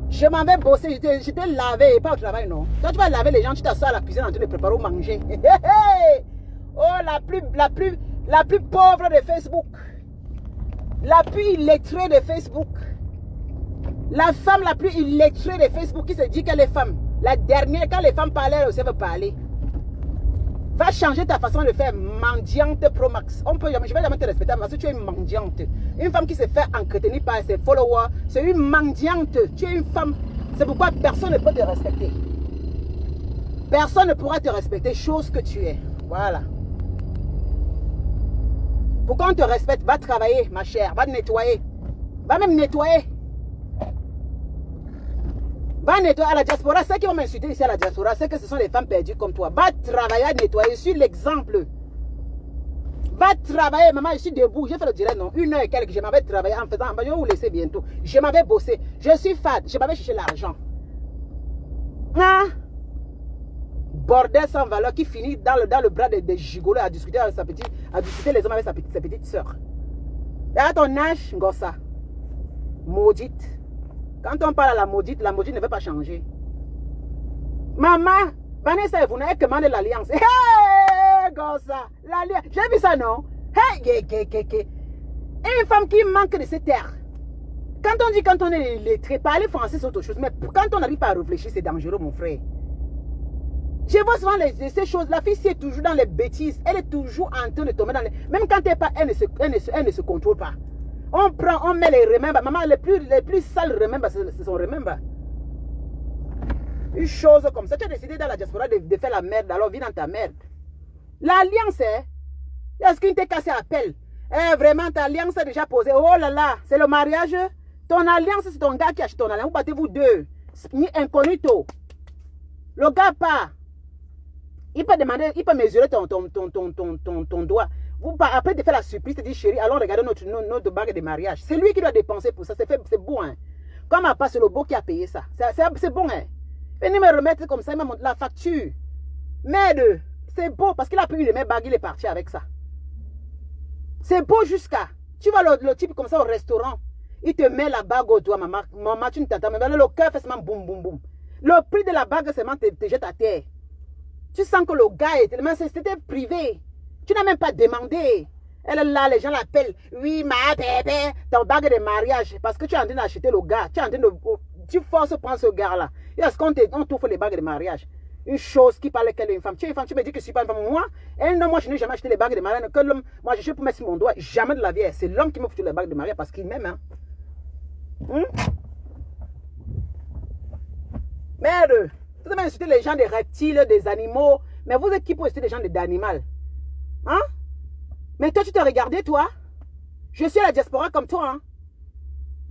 Je m'en vais bosser. Je t'ai lavé. Pas au travail, non. Quand tu vas laver les gens, tu t'assois à la cuisine en train de préparer ou manger. Oh, la plus pauvre de Facebook. La plus illettrée de Facebook. La femme la plus illettrée de Facebook qui se dit qu'elle est femme. La dernière, quand les femmes parlaient, elle aussi veut parler. Va changer ta façon de faire. Mendiante Pro Max. Je ne vais jamais te respecter parce que tu es une mendiante. Une femme qui se fait entretenir par ses followers, c'est une mendiante. Tu es une femme. C'est pourquoi personne ne peut te respecter. Personne ne pourra te respecter, chose que tu es. Voilà. Pourquoi on te respecte? Va travailler, ma chère. Va nettoyer. Va même nettoyer. Va nettoyer à la diaspora. Ceux qui vont m'insulter ici à la diaspora, c'est que ce sont des femmes perdues comme toi. Va travailler à nettoyer. Je suis l'exemple. Va travailler, maman, je suis debout. J'ai fait le direct, non? 1 heure et quelques. Je m'avais travaillé en faisant. Je vais vous laisser bientôt. Je m'avais bossé. Je suis fade. Je m'avais cherché l'argent. Hein? Bordel sans valeur qui finit dans le bras de gigolos à discuter avec à discuter les hommes avec sa petite soeur. Et à ton âge, Ngossa, maudite. Quand on parle à la maudite ne veut pas changer. Maman, Vanessa, vous n'avez que demandé l'alliance. Hey, Ngossa, l'alliance. J'ai vu ça, non? Hey, une femme qui manque de ses terres. Quand on est illettré, parler français c'est autre chose. Mais quand on n'arrive pas à réfléchir, c'est dangereux, mon frère. Je vois souvent ces choses. La fille, c'est toujours dans les bêtises. Elle est toujours en train de tomber dans les... Même quand elle ne se contrôle pas. On met les remembers. Maman, les plus sales remembers, ce sont remembers. Une chose comme ça. Tu as décidé dans la diaspora de faire la merde. Alors, vis dans ta merde. L'alliance, est-ce qu'il t'est cassé à pelle? Vraiment, ta alliance est déjà posée. Oh là là, c'est le mariage. Ton alliance, c'est ton gars qui achète ton alliance. Vous battez-vous deux. Incognito. Le gars part. Il peut demander, il peut mesurer ton doigt. Après de faire la surprise, tu dis chérie, allons regarder notre bague de mariage. C'est lui qui doit dépenser pour ça. C'est bon, hein. Comme à part, c'est le beau qui a payé ça. C'est bon, hein. Venez me remettre comme ça, il m'a montré la facture. Merde, c'est beau parce qu'il a pris les mêmes bagues, il est parti avec ça. C'est beau jusqu'à. Tu vas le type comme ça au restaurant. Il te met la bague au doigt, maman. Maman, tu ne t'attends même. Le cœur fait seulement boum, boum, boum. Le prix de la bague seulement te jette à terre. Tu sens que le gars c'était privé. Tu n'as même pas demandé. Elle est là, les gens l'appellent. Oui, ma bébé, ton bague de mariage. Parce que tu es en train d'acheter le gars. Tu es en train de. Tu forces prendre ce gars-là. Est-ce qu'on t'offre les bagues de mariage? Une chose qui parle qu'elle est une femme. Tu es une femme, tu me dis que je ne suis pas une femme. Moi, non, moi, je n'ai jamais acheté les bagues de mariage. Que l'homme, moi, je suis pour mettre sur mon doigt. Jamais de la vie. C'est l'homme qui m'a foutu les bagues de mariage parce qu'il m'aime. Hein. Merde. Vous avez insulté les gens des reptiles, des animaux. Mais vous êtes qui pour insulter les gens d'animaux? Hein? Mais toi, tu te regardais, toi? Je suis à la diaspora comme toi. Hein?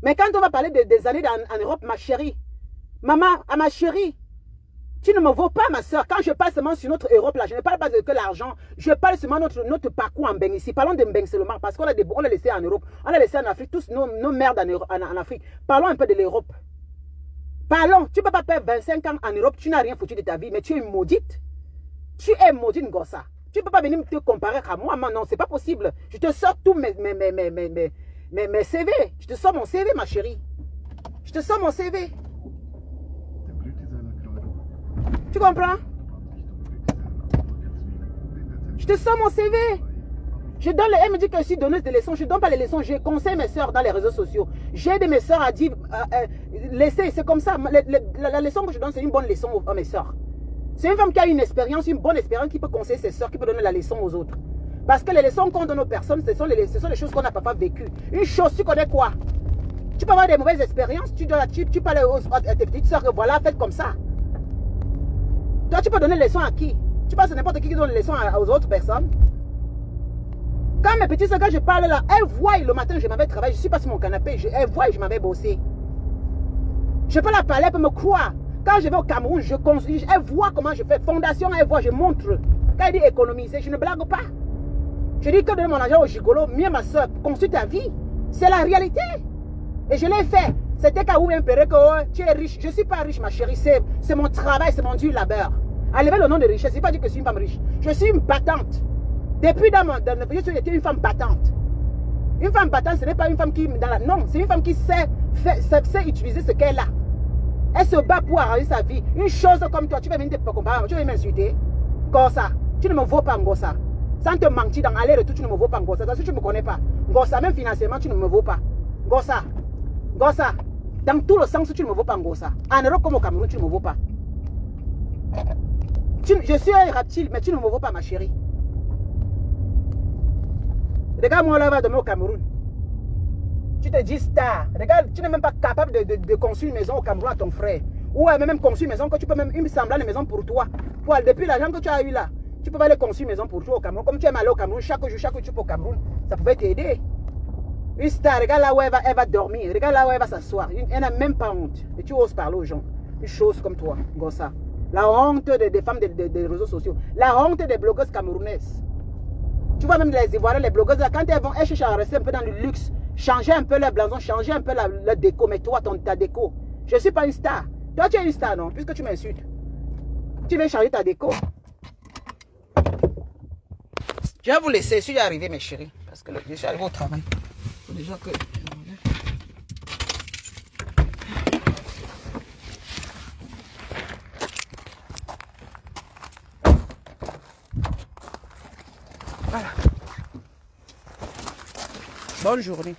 Mais quand on va parler des années en Europe, ma chérie, maman, à ma chérie, tu ne me vaux pas, ma soeur. Quand je parle seulement sur notre Europe, là, je ne parle pas de que l'argent. Je parle seulement de notre parcours en Mbeng ici. Parlons de Mbeng seulement, parce qu'on l'a laissé en Europe. On l'a laissé en Afrique, tous nos merdes en Afrique. Parlons un peu de l'Europe. Parlons. Tu ne peux pas perdre 25 ans en Europe, tu n'as rien foutu de ta vie, mais tu es une maudite. Tu es maudite, Ngossa. Tu ne peux pas venir te comparer à moi. Non, c'est pas possible. Je te sors tous mes CV. Je te sors mon CV, ma chérie. Je te sors mon CV. Tu comprends? Je te sors mon CV. Je donne elle me dit que je suis donneuse de leçons. Je ne donne pas les leçons. Je conseille mes soeurs dans les réseaux sociaux. J'ai de mes soeurs à dire, laissez, c'est comme ça. La leçon que je donne, c'est une bonne leçon à mes soeurs. C'est une femme qui a une expérience, une bonne expérience, qui peut conseiller ses soeurs, qui peut donner la leçon aux autres. Parce que les leçons qu'on donne aux personnes, ce sont les choses qu'on n'a pas vécues. Une chose, tu connais quoi? Tu peux avoir des mauvaises expériences, tu parles à tes petites soeurs que voilà, faites comme ça. Toi, tu peux donner les leçons à qui? Tu penses à n'importe qui donne les leçons aux autres personnes? Quand mes petites soeurs, quand je parle là, elles voient le matin, je m'avais travaillé, je suis pas sur mon canapé, elles voient, je m'avais bossé. Je peux la parler, elle peut me croire. Quand je vais au Cameroun, elle voit comment je fais. Fondation, elle voit, je montre. Quand elle dit économiser, je ne blague pas. Je dis que donner mon argent au gigolo, mieux ma soeur, construis ta vie. C'est la réalité. Et je l'ai fait. C'était qu'à vous impérer que oh, tu es riche. Je ne suis pas riche, ma chérie. C'est mon travail, c'est mon dur labeur. Enlever le nom de richesse, ce n'est pas dire que je suis une femme riche. Je suis une battante. Depuis dans ma vie, j'étais une femme battante. Une femme battante, ce n'est pas une femme qui... Non, c'est une femme qui sait utiliser ce qu'elle a. Elle se bat pour arranger sa vie. Une chose comme toi, tu vas venir te comparer, tu vas m'insulter. Gossa, tu ne me vaux pas, Ngossa. Sans te mentir dans aller-retour, tu ne me vaux pas, Ngossa. Si tu ne me connais pas, Ngossa, même financièrement, tu ne me vaux pas. Ngossa, Ngossa, dans tout le sens, tu ne me vaux pas, Ngossa. En Europe comme au Cameroun, tu ne me vaux pas. Je suis un reptile, mais tu ne me vaux pas, ma chérie. Regarde-moi là-bas demain au Cameroun. Tu te dis star. Regarde, tu n'es même pas capable de construire une maison au Cameroun à ton frère. Ou même construire une maison que tu peux même une semblable de maison pour toi. Depuis l'argent que tu as eu là, tu peux pas aller construire une maison pour toi au Cameroun. Comme tu aimes aller au Cameroun, chaque jour tu peux au Cameroun, ça pouvait t'aider. Une star, regarde là où elle va dormir. Regarde là où elle va s'asseoir. Elle n'a même pas honte. Et tu oses parler aux gens. Une chose comme toi, Ngossa. La honte des femmes des réseaux sociaux. La honte des blogueuses camerounaises. Tu vois même les Ivoiriens, les blogueuses, quand elles cherchent à rester un peu dans le luxe, changer un peu leur blason, changer un peu la déco, mais toi, ta déco. Je ne suis pas une star. Toi, tu es une star, non? Puisque tu m'insultes. Tu viens changer ta déco. Je vais vous laisser. Je suis arrivé, mes chéris. Parce que je suis arrivé au travail. Il faut déjà que... Voilà. Bonne journée.